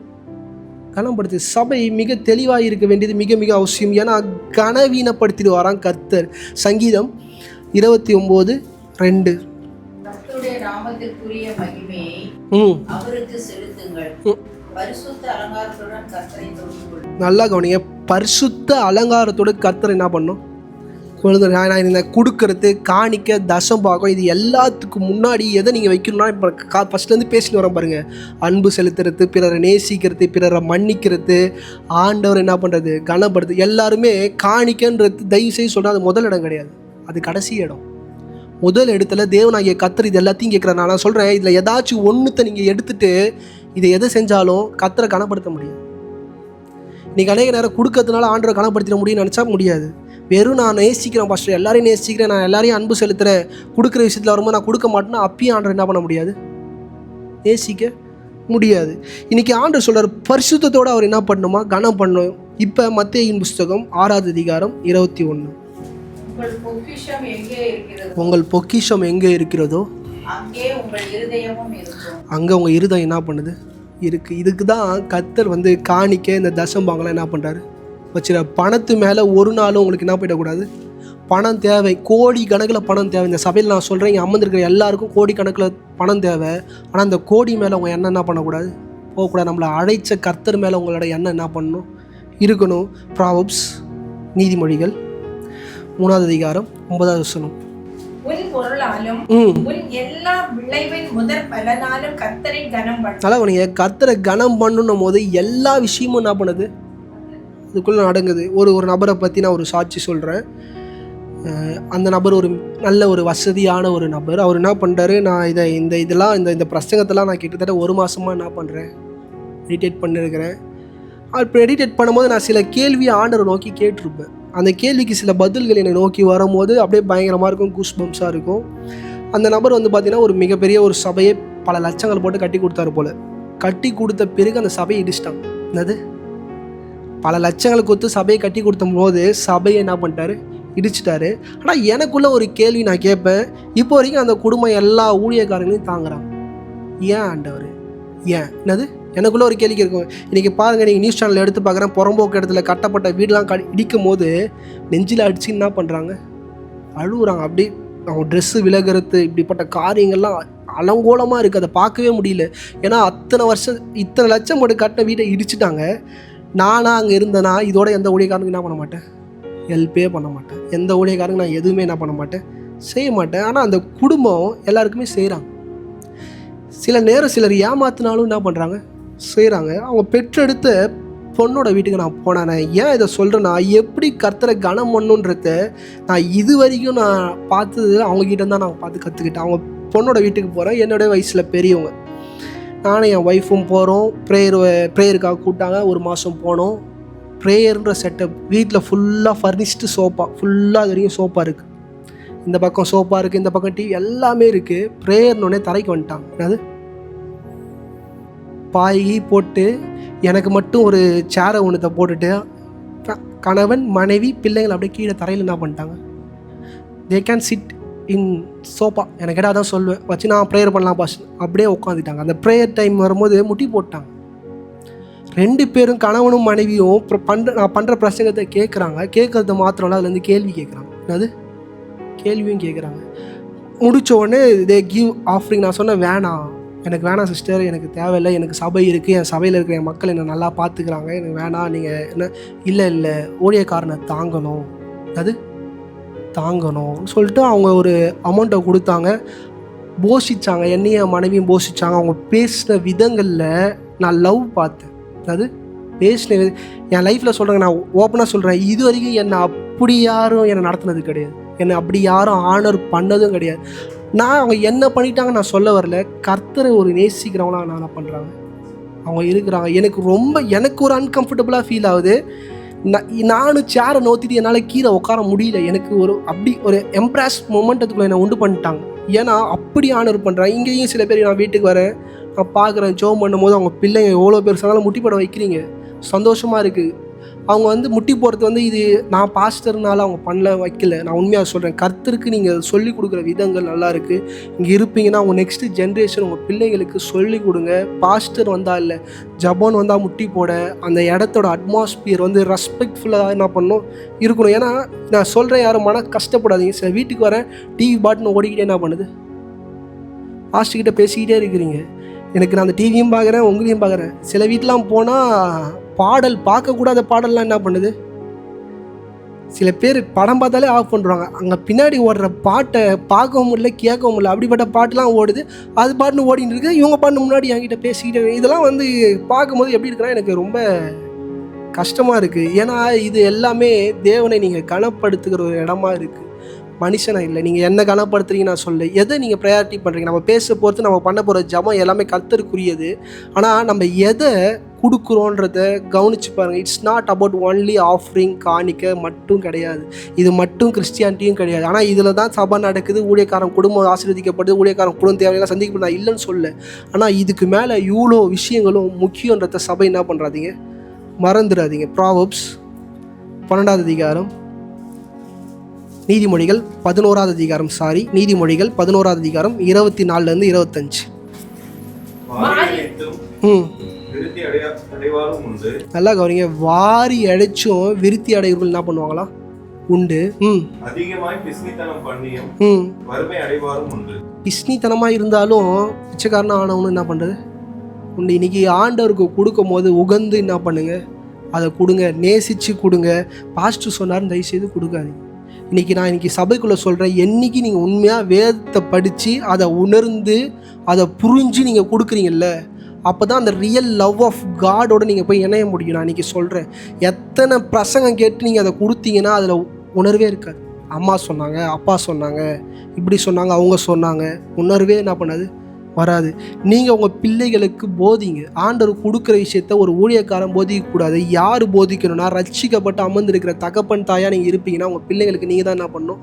கனப்படுத்து. சபை மிக தெளிவாக இருக்க வேண்டியது மிக மிக அவசியம். ஏன்னா கனவீனப்படுத்திட்டு வரான் கர்த்தர். சங்கீதம் 29:2. நாமத்திற்குரிய மகிமையை அவருக்கு செலுத்துங்கள், பரிசுத்த அலங்காரத்துடன் கர்த்தரை தொழுதுகொள். நல்லா கவனிங்க. பரிசுத்த அலங்காரத்தோட கர்த்தரை என்ன பண்ணும், நான் இந்த கொடுக்கறது, காணிக்க, தசம் பாகம், இது எல்லாத்துக்கும் முன்னாடி எதை நீங்கள் வைக்கணும்னா, இப்போ ஃபஸ்ட்லேருந்து பேசிட்டு வரேன் பாருங்கள். அன்பு செலுத்துறது, பிறரை நேசிக்கிறது, பிறரை மன்னிக்கிறது, ஆண்டவர் என்ன பண்ணுறது, கனப்படுறது. எல்லாருமே காணிக்கன்றது தயவு செய்து சொல்கிறேன், அது முதல் இடம் கிடையாது, அது கடைசி இடம். முதல் இடத்துல தேவனாகிய கர்த்தர் இது எல்லாத்தையும் கேட்குறாரு. நான் சொல்கிறேன், இதில் ஏதாச்சும் ஒன்றுத்தை நீங்கள் எடுத்துகிட்டு இதை எதை செஞ்சாலும் கர்த்தரை கனப்படுத்த முடியும். இன்றைக்கி அநேக நேரம் கொடுக்கறதுனால ஆண்டவரை கனப்படுத்திட முடியும்னு நினச்சா முடியாது. வெறும் நான் நேசிக்கிறேன் பாஸ்டர், எல்லாரையும் நேசிக்கிறேன், நான் எல்லாரையும் அன்பு செலுத்துகிறேன், கொடுக்குற விஷயத்தில் வரும்போது நான் கொடுக்க மாட்டேன்னா அப்பயும் ஆண்டவர் என்ன பண்ண முடியாது? நேசிக்க முடியாது. இன்றைக்கி ஆண்டவர் சொல்கிறார், பரிசுத்தத்தோடு அவர் என்ன பண்ணணுமா? கனம் பண்ணணும். இப்போ மத்தேயுவின் புஸ்தகம் 6வது அதிகாரம் 21. உங்கள் பொக்கிஷம் எங்கே இருக்கிறதோ அங்கே உங்கள் இருதயம் என்ன பண்ணுது? இருக்குது. இதுக்கு தான் கர்த்தர் காணிக்க இந்த தசம்பாங்கலாம் என்ன பண்ணுறாரு? வச்சுற பணத்து மேலே ஒரு நாளும் உங்களுக்கு என்ன போயிடக்கூடாது? பணம் தேவை, கோடி கணக்கில் பணம் தேவை. இந்த சபையில் நான் சொல்கிறேன், இங்கே அமர்ந்திருக்கிற எல்லாருக்கும் கோடி கணக்கில் பணம் தேவை. ஆனால் அந்த கோடி மேலே உங்கள் எண்ணம் என்ன பண்ணக்கூடாது? போகக்கூடாது. நம்மளை அழைச்ச கர்த்தர் மேலே உங்களோட எண்ணம் என்ன பண்ணணும்? இருக்கணும். ப்ராவர்ப்ஸ், நீதிமொழிகள் 3வது அதிகாரம் 9வது வசனம். கர்த்தரை கனம் பண்ணணும் போது எல்லா விஷயமும் என்ன பண்ணுது? அதுக்குள்ளே நடங்குது. ஒரு நபரை பற்றி நான் ஒரு சாட்சி சொல்கிறேன். அந்த நபர் ஒரு நல்ல ஒரு வசதியான ஒரு நபர். அவர் என்ன பண்ணுறாரு, நான் இந்த பிரசங்கத்தெல்லாம் நான் கிட்டத்தட்ட 1 மாதமாக என்ன பண்ணுறேன், மெடிடேட் பண்ணியிருக்கிறேன். அப்போ மெடிடேட் பண்ணும்போது நான் சில கேள்வியை ஆண்டவரை நோக்கி கேட்டிருப்பேன். அந்த கேள்விக்கு சில பதில்கள் என்னை நோக்கி வரும்போது அப்படியே பயங்கரமாக இருக்கும், கூஸ் பம்ப்ஸாக இருக்கும். அந்த நபர் பார்த்திங்கன்னா ஒரு மிகப்பெரிய ஒரு சபையை பல லட்சங்கள் போட்டு கட்டி கொடுத்தாரு போல். கட்டி கொடுத்த பிறகு அந்த சபையை இடிச்சிட்டாங்க. என்னது? பல லட்சங்களுக்கு கொடுத்து சபையை கட்டி கொடுத்த போது சபையை என்ன பண்ணிட்டாரு? இடிச்சிட்டாரு. ஆனால் எனக்குள்ள ஒரு கேள்வி நான் கேட்பேன், இப்போ வரைக்கும் அந்த குடும்பம் எல்லா ஊழியக்காரங்களையும் தாங்குறாங்க. ஏன் ஆண்டவர்? ஏன்? என்னது? எனக்குள்ளே ஒரு கேள்வி இருக்கும். இன்றைக்கி பாருங்கள், நீங்கள் நியூஸ் சேனலில் எடுத்து பார்க்குறேன், புறம்போக்கு இடத்துல கட்டப்பட்ட வீடெலாம் இடிக்கும் போது நெஞ்சில் அடித்து என்ன பண்ணுறாங்க? அழுகுறாங்க. அப்படி அவங்க ட்ரெஸ்ஸு விலகிறது, இப்படிப்பட்ட காரியங்கள்லாம் அலங்கோலமாக இருக்குது. அதை பார்க்கவே முடியல. ஏன்னா இத்தனை லட்சம் போட்டு கட்டின வீட்டை இடிச்சிட்டாங்க. நானாக அங்கே இருந்தேன்னா இதோட எந்த ஊழியக்காரனுக்கு என்ன பண்ண மாட்டேன்? ஹெல்ப்பே பண்ண மாட்டேன். எந்த ஊழியக்காரனுக்கு நான் எதுவுமே என்ன பண்ண மாட்டேன்? செய்ய மாட்டேன். ஆனால் அந்த குடும்பம் எல்லாருக்குமே செய்கிறாங்க. சில நேரம் சிலர் ஏமாத்தினாலும் என்ன பண்ணுறாங்க? செய்கிறாங்க. அவங்க பெற்றெடுத்த பொண்ணோட வீட்டுக்கு நான் போனேன். நான் ஏன் இதை சொல்கிறேன்னா, எப்படி கர்த்தரை கனம் பண்ணுன்றத நான் இது வரைக்கும் நான் பார்த்தது அவங்ககிட்ட தான் நான் பார்த்து கற்றுக்கிட்டேன். அவங்க பொண்ணோட வீட்டுக்கு போகிறேன். என்னோடய வயசில் பெரியவங்க. நானும் என் ஒய்ஃபும் போகிறோம். ப்ரேயருக்காக கூப்பிட்டாங்க. 1 மாதம் போனோம். ப்ரேயர்ன்ற செட்டப் வீட்டில் ஃபுல்லாக ஃபர்னிஷ்டு சோஃபா, ஃபுல்லாக அது வரைக்கும் சோஃபா இருக்குது. இந்த பக்கம் சோஃபா இருக்குது, இந்த பக்கம் டிவி எல்லாமே இருக்குது. ப்ரேயர்னோடனே தரைக்கு வந்துட்டாங்க. அது பாயி போட்டு எனக்கு மட்டும் ஒரு சேரை ஒன்றத்தை போட்டுட்டு கணவன் மனைவி பிள்ளைகள் அப்படியே கீழே தரையில் என்ன பண்ணிட்டாங்க? They can sit in sofa. எனக்கு கேட்டால் தான் சொல்லுவேன், வச்சு நான் ப்ரேயர் பண்ணலாம் பாஸ். அப்படியே உட்காந்துட்டாங்க. அந்த ப்ரேயர் டைம் வரும்போது முட்டி போட்டாங்க. 2 பேரும் கணவனும் மனைவியும் நான் பண்ணுற பிரசங்கத்தை கேட்குறாங்க. கேட்குறது மாத்திரம் இல்லை, அதுலேருந்து கேள்வி கேட்குறாங்க. என்னது? கேள்வியும் கேட்குறாங்க. முடித்த உடனே தே கிவ் ஆஃபரிங். நான் சொன்னேன், வேணாம், எனக்கு வேணாம் சிஸ்டர், எனக்கு தேவையில்லை, எனக்கு சபை இருக்குது, என் சபையில் இருக்கிற என் மக்கள் என்னை நல்லா பார்த்துக்கிறாங்க, எனக்கு வேணாம். நீங்கள் என்ன? இல்லை ஊழியக்காரனை தாங்கணும், அது தாங்கணும்னு சொல்லிட்டு அவங்க ஒரு அமௌண்ட்டை கொடுத்தாங்க. போஷிச்சாங்க, என்னையும் என் மனைவியும் போஷிச்சாங்க. அவங்க பேசின விதங்களில் நான் லவ் பார்த்தேன். அது பேசின என் லைஃப்பில் சொல்கிறேங்க, நான் ஓப்பனாக சொல்கிறேன், இது வரைக்கும் என்னை அப்படி யாரும் என்னை நடத்துனது கிடையாது. என்னை அப்படி யாரும் ஆனர் பண்ணதும் கிடையாது. நான் அவங்க என்ன பண்ணிட்டாங்க நான் சொல்ல வரல. கர்த்தரை ஒரு நேசிக்கிறவங்களாம் நான் என்ன பண்ணுறாங்க, அவங்க இருக்கிறாங்க. எனக்கு ஒரு அன்கம்ஃபர்டபுளாக ஃபீல் ஆகுது. நானும் சேரை நோத்திட்டு என்னால் கீழே உட்கார முடியல. எனக்கு அப்படி ஒரு எம்ப்ராஸ் மொமெண்டத்துக்குள்ளே என்னை உண்டு பண்ணிட்டாங்க. ஏன்னா அப்படி ஆனர் பண்ணுறாங்க. இங்கேயும் சில பேர் நான் வீட்டுக்கு வரேன், நான் பார்க்குறேன், ஜோம் பண்ணும்போது அவங்க பிள்ளைங்க எவ்வளோ பேர் சொன்னாலும் முட்டி போட வைக்கிறீங்க, சந்தோஷமாக இருக்குது. அவங்க முட்டி போடுறது இது நான் பாஸ்டர்னால அவங்க பண்ணல வைக்கல. நான் உண்மையாக சொல்கிறேன், கர்த்தருக்கு நீங்கள் சொல்லிக் கொடுக்குற விதங்கள் நல்லா இருக்குது. இங்கே இருப்பீங்கன்னா அவங்க நெக்ஸ்ட்டு ஜென்ரேஷன் உங்கள் பிள்ளைங்களுக்கு சொல்லிக் கொடுங்க. பாஸ்டர் வந்தால் இல்லை, ஜபான் வந்தால் முட்டி போட, அந்த இடத்தோட அட்மாஸ்பியர் ரெஸ்பெக்ட்ஃபுல்லாக என்ன பண்ணணும் இருக்கணும். ஏன்னா நான் சொல்கிறேன், யாரும் கஷ்டப்படாதீங்க. சில வீட்டுக்கு வரேன், டிவி பாட்டுன்னு ஓடிக்கிட்டே என்ன பண்ணுது, பாஸ்டர்கிட்ட பேசிக்கிட்டே இருக்கிறீங்க. எனக்கு நான் அந்த டிவியும் பார்க்குறேன், உங்களையும் பார்க்குறேன். சில வீட்டெலாம் போனால் பாடல் பார்க்கக்கூடாத பாடல்லாம் என்ன பண்ணுது, சில பேர் படம் பார்த்தாலே ஆஃப் பண்ணுறாங்க. அங்கே பின்னாடி ஓடுற பாட்டை பார்க்கவும் முடியல, கேட்கவும் முடியல. அப்படிப்பட்ட பாட்டெலாம் ஓடுது, அது பாட்டுன்னு ஓடின்னு இருக்குது. இவங்க பாட்டு முன்னாடி என்கிட்ட பேசிக்கிட்டே. இதெல்லாம் பார்க்கும்போது எப்படி இருக்குன்னா எனக்கு ரொம்ப கஷ்டமாக இருக்குது. ஏன்னா இது எல்லாமே தேவனை நீங்கள் கனப்படுத்துகிற ஒரு இடமா இருக்குது. மனுஷனை இல்லை. நீங்கள் என்ன கனப்படுத்துறீங்க நான் சொல்ல, எதை நீங்கள் ப்ரையாரிட்டி பண்ணுறீங்க? நம்ம பேச போகிறது, நம்ம பண்ண போகிற ஜபம் எல்லாமே கர்த்தருக்குரியது. ஆனால் நம்ம எதை கொடுக்குறோன்றத கவனித்து பாருங்கள். It's not about only offering, காணிக்க மட்டும் கிடையாது. இது மட்டும் கிறிஸ்டியானிட்டியும் கிடையாது. ஆனால் இதில் தான் சபை நடக்குது, ஊழியக்காரன் குடும்பம் ஆசீர்வதிக்கப்படுது, ஊழியக்காரன் குடும்ப தேவையெல்லாம் சந்திக்கப்படுது, நான் இல்லைன்னு சொல்ல. ஆனால் இதுக்கு மேலே இவ்வளோ விஷயங்களும் முக்கியன்றத சபை என்ன பண்ணுறாதீங்க, மறந்துடாதீங்க. ப்ராவர்ப்ஸ் 12வது அதிகாரம், நீதிமொழிகள் 11வது அதிகாரம், நீதிமொழிகள் 11வது அதிகாரம் 24 25. நல்லா கவனிங்க. வாரி அடைச்சும் விருத்தி அடைவர்கள் என்ன பண்ணுவாங்களா? உண்டு. அதிகமாய் பிஸ்னித்தனம் பண்ணியும் வறுமை அடைவாரும் உண்டு. பிஸ்னித்தனமா இருந்தாலும் பிச்சைக்காரனா ஆனவனு என்ன பண்றது உண்டு. இன்னைக்கு ஆண்டவருக்கு கொடுக்கும் போது உகந்து என்ன பண்ணுங்க, அதை கொடுங்க, நேசிச்சு கொடுங்க. பாஸ்டர் சொன்னார், தயவு செய்து கொடுக்காதீங்க. இன்னைக்கு சபைக்குள்ளே சொல்கிறேன், என்னைக்கு நீங்கள் உண்மையாக வேதத்தை படித்து அதை உணர்ந்து அதை புரிஞ்சு நீங்கள் கொடுக்குறீங்கல்ல, அப்போ தான் அந்த ரியல் லவ் ஆஃப் காடோட நீங்கள் போய் இணைய முடியும். நான் இன்றைக்கி சொல்கிறேன், எத்தனை பிரசங்கம் கேட்டு நீங்கள் அதை கொடுத்தீங்கன்னா அதில் உணர்வே இருக்காது. அம்மா சொன்னாங்க, அப்பா சொன்னாங்க, இப்படி சொன்னாங்க, அவங்க சொன்னாங்க, உணர்வே என்ன பண்ணாது, வராது. நீங்கள் உங்கள் பிள்ளைகளுக்கு போதிங்க. ஆண்டவர் கொடுக்குற விஷயத்த ஒரு ஊழியக்காரன் போதிக்கக்கூடாது. யார் போதிக்கணும்னா, ரட்சிக்கப்பட்டு அமர்ந்திருக்கிற தகப்பன் தாயாக நீங்கள் இருப்பீங்கன்னா உங்கள் பிள்ளைகளுக்கு நீங்கள் தான் என்ன பண்ணணும்,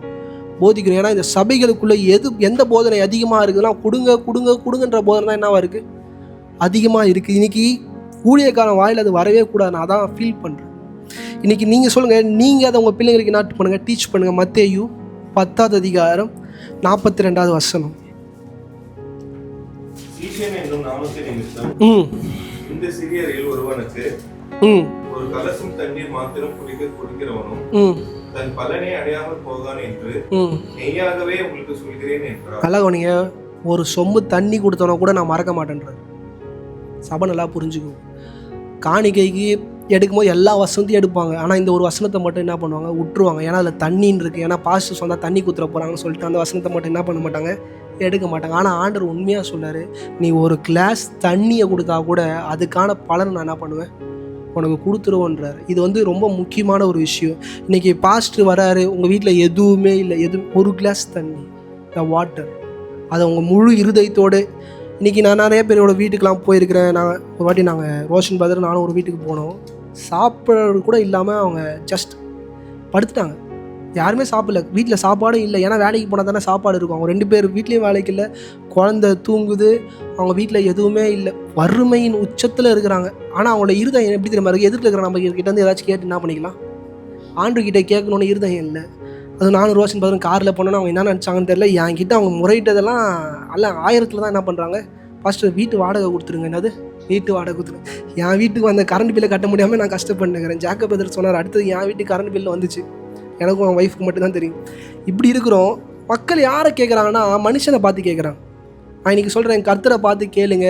போதிக்கணும். ஏன்னா இந்த சபைகளுக்குள்ளே எந்த போதனை அதிகமாக இருக்குதுன்னா, கொடுங்கன்ற போதனை தான் என்னவா இருக்குது, அதிகமாக இருக்குது. இன்றைக்கி ஊழியக்காரன் வாயில் அது வரவே கூடாது. நான் அதான் ஃபீல் பண்ணுறேன். இன்றைக்கி நீங்கள் சொல்லுங்கள், நீங்கள் அதை உங்கள் பிள்ளைங்களுக்கு நாட்டு பண்ணுங்கள், டீச் பண்ணுங்கள். மத்தேயு 10வது அதிகாரம் 42வது வசனம். இந்த சிறியரில் ஒருவனுக்கு ஒரு கலசம் தண்ணீர் மாத்திரம் குடிக்கிறவனும் தன் பலனை அடையாமல் போகான் என்று மெய்யாகவே உங்களுக்கு சொல்கிறேன் என்றார். நல்லா கவனிங்க. ஒரு சொம்பு தண்ணி கொடுத்தவன கூட நான் மறக்க மாட்டேன்றார். சபை நல்லா புரிஞ்சுக்கும். காணிக்கைக்கு எடுக்கும்போது எல்லா வசனத்தையும் எடுப்பாங்க. ஆனால் இந்த ஒரு வசனத்தை மட்டும் என்ன பண்ணுவாங்க, விட்டுருவாங்க. ஏன்னா அதில் தண்ணின்னு இருக்குது. ஏன்னா பாஸ்டர் சொன்னால் தண்ணி குத்துற போகிறாங்கன்னு சொல்லிட்டு அந்த வசனத்தை மட்டும் என்ன பண்ண மாட்டாங்க, எடுக்க மாட்டாங்க. ஆனால் ஆண்டவர் உண்மையாக சொன்னார், நீ ஒரு கிளாஸ் தண்ணியை கொடுத்தா கூட அதுக்கான பலனை நான் என்ன பண்ணுவேன், உனக்கு கொடுத்துருவோன்றார். இது ரொம்ப முக்கியமான ஒரு விஷயம். இன்றைக்கி பாஸ்டர் வராரு, உங்கள் வீட்டில் எதுவுமே இல்லை, ஒரு கிளாஸ் தண்ணி, த வாட்டர், அதை உங்கள் முழு இருதயத்தோடு. இன்றைக்கி நான் நிறைய பேரோட வீட்டுக்கெலாம் போயிருக்கிறேன். ஒரு வாட்டி நாங்கள் ரோஷன் பிரதர் நானும் ஒரு வீட்டுக்கு போனோம். சாப்பிட்றது கூட இல்லாமல் அவங்க ஜஸ்ட் படுத்துட்டாங்க. யாருமே சாப்பிடல. வீட்டில் சாப்பாடும் இல்லை. ஏன்னா வேலைக்கு போனால் தானே சாப்பாடு இருக்கும். அவங்க 2 பேர் வீட்லேயும் வேலைக்கு இல்லை, குழந்தை தூங்குது, அவங்க வீட்டில் எதுவுமே இல்லை, வறுமையின் உச்சத்தில் இருக்கிறாங்க. ஆனால் அவங்களோட இருதயம் எப்படி தெரியுமா இருக்குது, எதிர்த்து இருக்கிற நம்ம கிட்டேருந்து ஏதாச்சும் கேட்டு என்ன பண்ணிக்கலாம், ஆண்டுகிட்ட கேட்கணுன்னு இருதயம் இல்லை. அது நானும் ரோஷன் பிரதரும் காரில் போனோன்னா அவங்க என்ன நினச்சாங்கன்னு தெரியல. என்கிட்ட அவங்க முறையிட்டதெல்லாம் அல்ல 1000 தான் என்ன பண்ணுறாங்க, ஃபஸ்ட்டு வீட்டு வாடகை கொடுத்துருங்க. என்னது வீட்டு வாடகை கொடுத்துருங்க. என் வீட்டுக்கு வந்த கரண்ட் பில்லை கட்ட முடியாமல் நான் கஷ்டப்பட்டுக்கிறேன். ஜாக்கப் பிரதர் சொன்னார், அடுத்தது என் வீட்டுக்கு கரண்ட் பில்லு வந்துச்சு, எனக்கும் என் ஒய்ஃபுக்கு மட்டும்தான் தெரியும். இப்படி இருக்கிறோம். மக்கள் யாரை கேட்குறாங்கன்னா, மனுஷனை பார்த்து கேட்குறாங்க. நான் இன்றைக்கி சொல்கிறேன், கர்த்தரை பார்த்து கேளுங்க.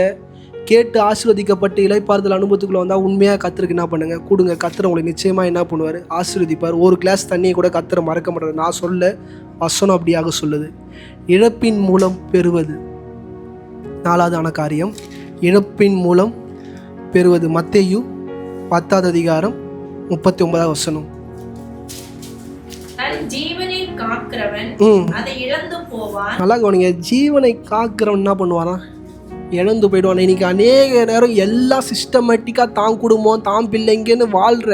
கேட்டு ஆசீர்வதிக்கப்பட்டு இளைப்பாறுதல் அனுபவத்துக்குள்ளே வந்தால் உண்மையாக கர்த்தருக்கு என்ன பண்ணுங்கள், கொடுங்க. கர்த்தர் உங்களை நிச்சயமாக என்ன பண்ணுவார், ஆசீர்வதிப்பார். ஒரு கிளாஸ் தண்ணியை கூட கர்த்தரை மறக்க மாட்டார். நான் சொல்ல வசனம் அப்படியாக சொல்லுது. இழப்பின் மூலம் பெறுவது 4வது காரியம், இழப்பின் மூலம் பெறுவது. மத்தேயு 10வது அதிகாரம் 39வது வசனம். நல்லா கவனிங்க. ஜீவனை காக்கிறவன் என்ன பண்ணுவானா, இழந்து போயிடுவான். இன்னைக்கு அநேக நேரம் எல்லாம் சிஸ்டமேட்டிக்காக தான் குடும்பம் தான் பிள்ளைங்கன்னு வாழ்கிற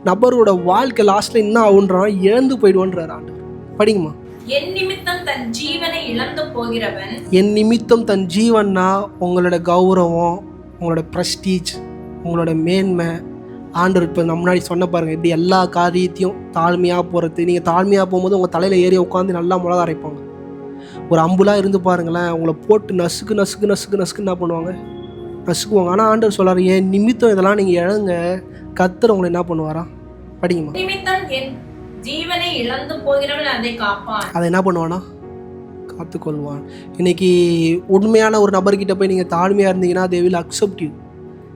நபரோட வாழ்க்கை லாஸ்ட்டில் என்ன ஆகுன்றான், இழந்து போயிடுவான்றார் ஆண்டவர். படிங்கம்மா. என் நிமித்தம் தன் ஜீவனை இழந்து போகிறவன். என் நிமித்தம் தன் ஜீவன்னா உங்களோட கௌரவம், உங்களோட ப்ரெஸ்டீஜ், உங்களோட மேன்மை. ஆண்டவர் இப்போ நம்ம முன்னாடி சொன்ன பாருங்கள், இப்படி எல்லா காரியத்தையும் தாழ்மையாக போகிறது. நீங்கள் தாழ்மையாக போகும்போது உங்கள் தலையில் ஏறி உட்காந்து நல்லா மிளகா அரைப்பாங்க. ஒரு அம்புலாம் இருந்து பாருங்களேன், உங்களை போட்டு நசுக்கு நசுக்கு நசுக்கு நசுக்கு என்ன பண்ணுவாங்க, நசுக்குவாங்க. ஆனால் ஆண்டவர் சொல்கிறார், என் நிமித்தம் இதெல்லாம் நீங்கள் இழங்க, கர்த்தர் உங்களை என்ன பண்ணுவாரா. படிங்கம்மா. நிமித்தம் என் ஜீவனை இழந்து போகிறவன் அதை காப்பான். அதை என்ன பண்ணுவானா, காத்துக்கொள்வான். இன்னைக்கு உண்மையான ஒரு நபர்கிட்ட போய் நீங்கள் தாழ்மையாக இருந்தீங்கன்னா they will accept you.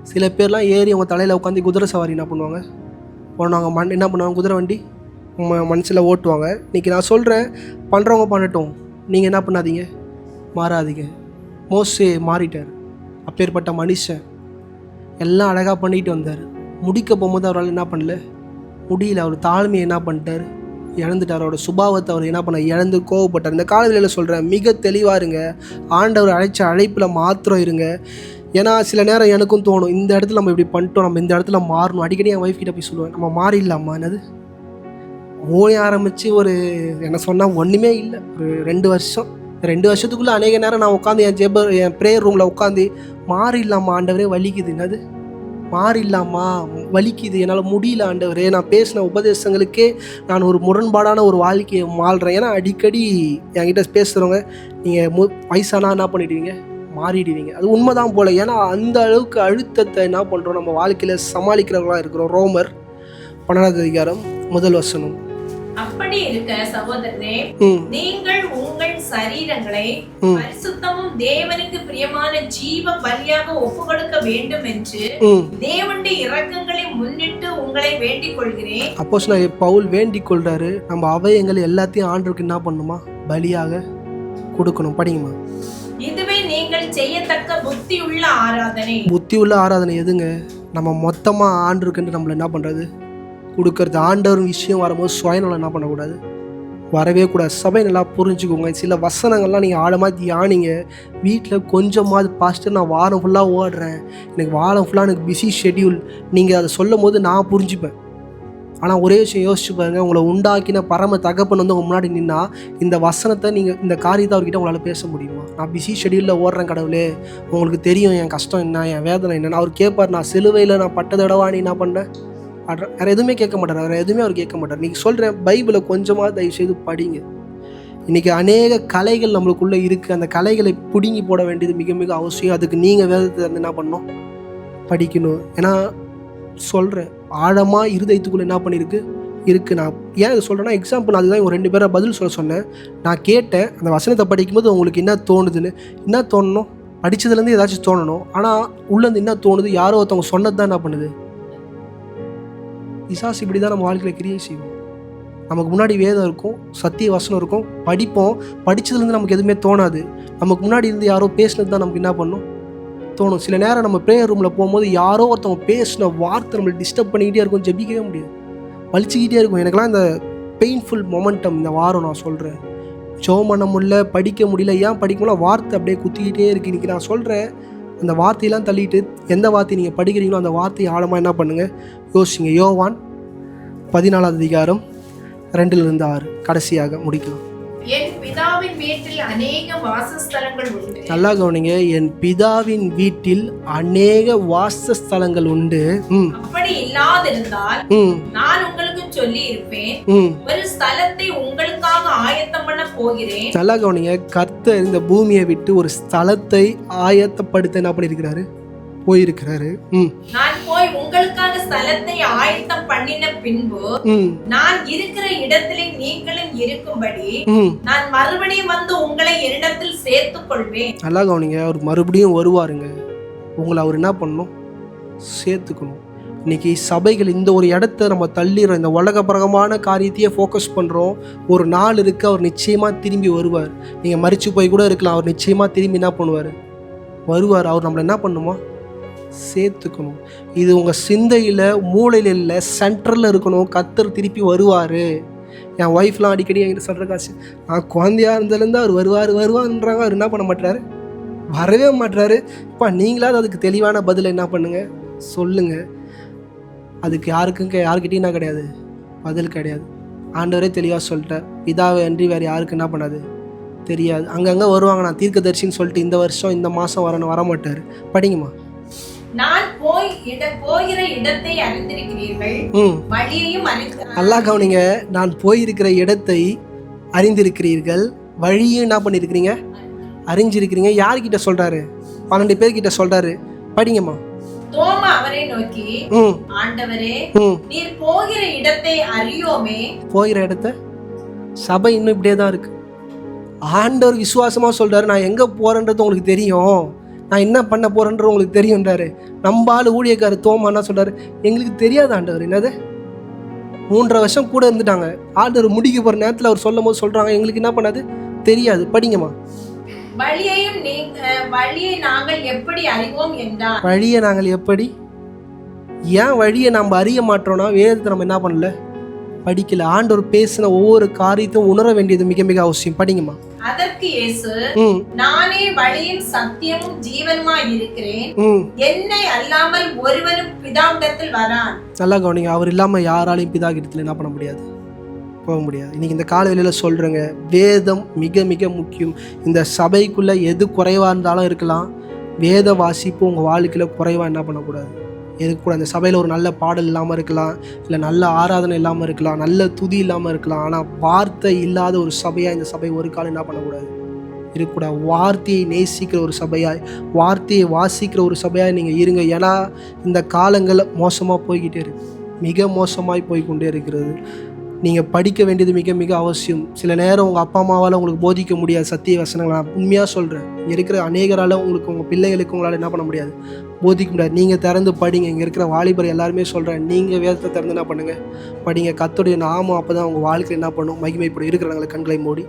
சில பேர்லாம் ஏறி அவங்க தலையில் உட்காந்து குதிரை சவாரி என்ன பண்ணுவாங்க, போனாங்க என்ன பண்ணுவாங்க, குதிரை வண்டி மனசில் ஓட்டுவாங்க. இன்றைக்கி நான் சொல்கிறேன், பண்ணுறவங்க பண்ணட்டும், நீங்கள் என்ன பண்ணாதீங்க, மாறாதீங்க. மோசே மாறிட்டார். அப்பேற்பட்ட மனுஷன் எல்லாம் அழகாக பண்ணிட்டு வந்தார். முடிக்க போகும்போது அவரால் என்ன பண்ணல, முடியல. அவர் தாழ்மையை என்ன பண்ணிட்டார், இழந்துட்டார். அவரோட சுபாவத்தை அவர் என்ன பண்ண இழந்து கோவப்பட்டார். இந்த காலவெளியில் சொல்கிறேன், மிக தெளிவாக இருங்க. ஆண்டவர் அழைச்ச அழைப்பில் மாத்திரம் இருங்க. ஏன்னா சில நேரம் எனக்கும் தோணும், இந்த இடத்துல நம்ம இப்படி பண்ணிட்டோம், நம்ம இந்த இடத்துல மாறணும். அடிக்கடி என் ஒய்ஃப் கிட்ட போய் சொல்லுவேன், நம்ம மாறிடலாமா. என்னது ஓய ஆரம்பித்து ஒரு என்ன சொன்னால் ஒன்றுமே இல்லை, ஒரு 2 வருஷத்துக்குள்ளே அநேக நேரம் நான் உட்காந்து என் ப்ரேயர் ரூமில் உட்காந்து மாறிடலாமா ஆண்டவரே, வலிக்குது. என்னது மாறிடலாமா, வலிக்குது, என்னால் முடியல ஆண்டவரே. நான் பேசின உபதேசங்களுக்கே நான் ஒரு முரண்பாடான ஒரு வாழ்க்கையை வாழ்கிறேன். ஏன்னா அடிக்கடி என்கிட்ட பேசுகிறவங்க, நீங்கள் வயசானா என்ன பண்ணிடுவீங்க, மாறிடுவீங்க. அது உண்மைதான் போல். ஏன்னா அந்த அளவுக்கு அழுத்தத்தை என்ன பண்ணுறோம், நம்ம வாழ்க்கையில் சமாளிக்கிறவங்களாக இருக்கிறோம். ரோமர் 12 அதிகாரம் 1 வசனம். அப்படி இருக்க சகோதரனே, நீங்கள் உங்கள் சரீரங்களை பரிசுத்தமும் தேவனுக்கு பிரியமான ஜீவ பலியாக ஒப்புக்கொடுக்க வேண்டும் என்று தேவனுடைய இரக்கங்களை முன்னிட்டு உங்களை வேண்டிக் கொள்கிறேன். அப்போஸ்தலன் பவுல் வேண்டிக் கொள்றாரு, நம்ம அவயங்கள் எல்லாத்தையும் ஆண்டவருக்கு என்ன பண்ணுமா, பலியாக கொடுக்கணும். படிங்கம்மா. இதுவே நீங்கள் செய்யத்தக்க புத்தியுள்ள ஆராதனை. புத்தியுள்ள ஆராதனை எதுங்க, நம்ம மொத்தமாக ஆண்டவருக்கு நம்மள என்ன பண்ணுறது, கொடுக்கறது. ஆண்டவர் விஷயம் வரும்போது சுயநலம் என்ன பண்ணக்கூடாது, வரவே கூடாது. சபை நல்லா புரிஞ்சுக்கோங்க. சில வசனங்கள்லாம் நீங்கள் ஆழமாக தியானிங்க. வீட்டில் கொஞ்சமாவது பாஸ்டர் நான் வாரம் ஃபுல்லாக ஓடுறேன், எனக்கு வாரம் ஃபுல்லாக எனக்கு பிஸி ஷெட்யூல், நீங்கள் அதை சொல்லும் போது நான் புரிஞ்சுப்பேன். ஆனால் ஒரே விஷயம் யோசிச்சு பாருங்கள், உங்களை உண்டாக்கின பரம தகப்பன் வந்து உங்கள் முன்னாடி நின்னா இந்த வசனத்தை நீங்கள் இந்த காரியத்தை அவர்கிட்ட உங்களால் பேச முடியுமா? நான் பிஸி ஷெட்யூலில் ஓடுறேன் கடவுளே, உங்களுக்கு தெரியும் என் கஷ்டம் என்ன, என் வேதனை என்னென்னு. அவர் கேட்பார், நான் சிலுவையில் நான் பட்ட தடவை நீ என்ன பண்ணேன், வேறு எதுவுமே கேட்க மாட்டார். வேறு எதுவுமே அவர் கேட்க மாட்டார். நீங்கள் சொல்கிறேன், பைபிளை கொஞ்சமாக தயவுசெய்து படிங்க. இன்றைக்கி அநேக கலைகள் நம்மளுக்குள்ளே இருக்குது. அந்த கலைகளை பிடுங்கி போட வேண்டியது மிக மிக அவசியம். அதுக்கு நீங்கள் வேதத்தை வந்து என்ன பண்ணணும், படிக்கணும். ஏன்னா சொல்கிறேன், ஆழமாக இருதயத்துக்குள்ளே என்ன பண்ணியிருக்கு இருக்குது. நான் ஏன் இதை சொல்கிறேன்னா, எக்ஸாம்பிள் அதுதான் ஒரு 2 பேரை பதில் சொல்ல சொன்னேன். நான் கேட்டேன், அந்த வசனத்தை படிக்கும்போது உங்களுக்கு என்ன தோணுதுன்னு. என்ன தோணணும், படித்ததுலேருந்து ஏதாச்சும் தோணணும். ஆனால் உள்ளேருந்து என்ன தோணுது, யாரோ ஒருத்தவங்க சொன்னது தான் என்ன பண்ணுது. பிசாசு இப்படி தான் நம்ம வாழ்க்கையில் கிரியை செய்வோம். நமக்கு முன்னாடி வேதம் இருக்கும், சத்திய வசனம் இருக்கும், படிப்போம். படித்ததுலேருந்து நமக்கு எதுவுமே தோணாது. நமக்கு முன்னாடி இருந்து யாரோ பேசினது தான் நமக்கு என்ன பண்ணும், தோணும். சில நேரம் நம்ம ப்ரேயர் ரூமில் போகும்போது யாரோ ஒருத்தவங்க பேசின வார்த்தை நம்மளை டிஸ்டர்ப் பண்ணிக்கிட்டே இருக்கும், ஜெபிக்கவே முடியாது, வலிச்சுக்கிட்டே இருக்கும். எனக்குலாம் இந்த பெயின்ஃபுல் மொமெண்டம் இந்த வாரம் நான் சொல்கிறேன். ஜெபம் பண்ண முடியல, படிக்க முடியல. ஏன் படிக்க முடியல, வார்த்தை அப்படியே குத்திக்கிட்டே இருக்கு. இன்றைக்கி நான் சொல்கிறேன், அந்த வார்த்தையெல்லாம் தள்ளிட்டு எந்த வார்த்தை நீங்கள் படிக்கிறீங்களோ அந்த வார்த்தையை ஆழமாக என்ன பண்ணுங்கள், யோசிங்க. யோவான் 14 அதிகாரம் 2-6 கடைசியாக முடிக்கலாம். என் பிதாவின் வீட்டில் அநேக வாசஸ்தலங்கள் உண்டு. நல்லா கவனிங்க, என் பிதாவின் வீட்டில் அநேக வாசஸ்தலங்கள் உண்டு. அப்படி இல்லாதிருந்தால் நான் உங்களுக்கு சொல்லி இருப்பேன், ஒரு ஸ்தலத்தை உங்களுக்காக ஆயத்தம் பண்ண போகிறேன். நல்லா கவனிங்க, கர்த்தர் இந்த பூமியை விட்டு ஒரு ஸ்தலத்தை ஆயத்தப்படுத்த என்ன பண்ணியிருக்கிறாரு, போயிருக்கிறாரு. நான் போய் உங்களுக்காக ஸ்தலத்தை ஆயத்தம் பண்ணின பின்பு நான் இருக்கிற இடத்திலே நீங்களும் இருக்கும்படி நான் மறுபடியும் வந்து உங்களை என்னிடத்தில் சேர்த்துக் கொள்வேன். நல்லா கவனிங்க, அவர் மறுபடியும் வருவாருங்க. உங்களை அவர் என்ன பண்ணணும், சேர்த்துக்கணும். இன்னைக்கு சபைகள் இந்த ஒரு இடத்த நம்ம தள்ளிடுறோம், இந்த உலக பிரகமான காரியத்தையே ஃபோக்கஸ் பண்ணுறோம். ஒரு நாள் இருக்குது, அவர் நிச்சயமாக திரும்பி வருவார். நீங்கள் மறித்து போய் கூட இருக்கலாம், அவர் நிச்சயமாக திரும்பி என்ன பண்ணுவார், வருவார். அவர் நம்மளை என்ன பண்ணுமா, சேர்த்துக்கணும். இது உங்கள் சிந்தையில் மூளையில் இல்லை, சென்டரில் இருக்கணும். கர்த்தர் திருப்பி வருவார். என் ஒய்ஃப்லாம் அடிக்கடி என்கிட்ட சொல்கிற காசு, நான் குழந்தையாக இருந்ததுலேருந்து அவர் வருவார்ன்றாங்க. அவர் என்ன பண்ண மாட்டாரு, வரவே மாட்டாரு. இப்போ நீங்களாவது அதுக்கு தெளிவான பதில் என்ன பண்ணுங்கள், சொல்லுங்கள். அதுக்கு யாருக்கிட்டையும் என்ன கிடையாது, பதில் கிடையாது. ஆண்டவரே தெளிவாக சொல்லிட்டார், பிதாவை அன்றி வேறு யாருக்கு என்ன பண்ணாது தெரியாது. அங்கங்கே வருவாங்க, நான் தீர்க்கதரிசின்னு சொல்லிட்டு இந்த வருஷம் இந்த மாதம் வரமாட்டார். படிங்கம்மா. நான் போகிற இடத்தை அறிந்திருக்கிறீர்கள், வழியையும் நல்லா கவனிங்க, நான் போயிருக்கிற இடத்தை அறிந்திருக்கிறீர்கள், வழியும் என்ன பண்ணியிருக்கிறீங்க, அறிஞ்சிருக்கிறீங்க. யார்கிட்ட சொல்றாரு, 12 பேர்கிட்ட சொல்றாரு. படிங்கம்மா. தோமா அவரை நோக்கி, ஆண்டவரே, நீர் போகிற இடத்தை அறியோமே. போகிற இடத்தை, சபை இன்னும் இப்படியே தான் இருக்கு. ஆண்டவர் விசுவாசமா சொல்றாரு, நான் எங்க போறேன்றது உங்களுக்கு தெரியும், நான் என்ன பண்ண போறேன்றது உங்களுக்கு தெரியும்ன்றாரு. நம்ம ஆளு ஊழியக்காரர் தோமா என்ன சொல்றாரு, எங்களுக்கு தெரியாது ஆண்டவர். என்னது, 3.5 வருஷம் கூட இருந்துட்டாங்க. ஆண்டவர் முடிக்க போற நேரத்தில் அவர் சொல்லும் போது சொல்றாங்க, எங்களுக்கு என்ன பண்ணாது தெரியாது. படிங்கம்மா. வழியை நாங்கள் எப்படி அறிவோம் என்றார். வழியை நாங்கள் எப்படி, ஏன் வழியை நம்ம அறிய மாட்டோம்னா வேதத்தை நம்ம என்ன பண்ணல, படிக்கல. ஆண்டவர் பேசின ஒவ்வொரு காரியத்தையும் உணர வேண்டியது மிக மிக அவசியம். படிங்கம்மா. அதற்கு இயேசு, நானே வழியும் சத்தியமும் ஜீவனுமாய் இருக்கிறேன், என்னை அல்லாமல் ஒருவனும் பிதாவிடத்தில் வரான். நல்லா கவனிங்க, அவர் இல்லாம யாராலையும் பிதா கிட்டத்துல என்ன பண்ண முடியாது, போக முடியாது. இன்னைக்கு இந்த காலவெளியில சொல்றேங்க, வேதம் மிக மிக முக்கியம். இந்த சபைக்குள்ள எது குறைவா இருந்தாலும் இருக்கலாம், வேத வாசிப்பு உங்க வாழ்க்கையில குறைவா என்ன பண்ணக்கூடாது, எதுக்கு கூட. அந்த சபையில் ஒரு நல்ல பாடல் இல்லாமல் இருக்கலாம், இல்லை நல்ல ஆராதனை இல்லாமல் இருக்கலாம், நல்ல துதி இல்லாமல் இருக்கலாம். ஆனால் வார்த்தை இல்லாத ஒரு சபையாக இந்த சபை ஒரு காலம் என்ன பண்ணக்கூடாது, இருக்கக்கூடாது. வார்த்தையை நேசிக்கிற ஒரு சபையாய், வார்த்தையை வாசிக்கிற ஒரு சபையாய் நீங்கள் இருங்க. ஏன்னா இந்த காலங்கள் மோசமாக போய்கிட்டே இருக்கு, மிக மோசமாய் போய்கொண்டே இருக்கிறது. நீங்கள் படிக்க வேண்டியது மிக மிக அவசியம். சில நேரம் உங்கள் அப்பா அம்மாவால் உங்களுக்கு போதிக்க முடியாது சத்திய வசனங்கள். நான் உண்மையாக சொல்கிறேன், இங்கே இருக்கிற அநேகரால் உங்களுக்கு, உங்கள் பிள்ளைகளுக்கு உங்களால் என்ன பண்ண முடியாது, போதிக்க முடியாது. நீங்கள் திறந்து படிங்க. இங்கே இருக்கிற வாலிபர் எல்லாருமே சொல்கிறேன், நீங்கள் வேதத்தை திறந்து என்ன பண்ணுங்கள், படிங்க. கர்த்தருடைய நாமம் அப்போ தான் உங்கள் வாழ்க்கை என்ன பண்ணும், மகிமைப்படும். இருக்கிறவங்களை கண்களை மூடி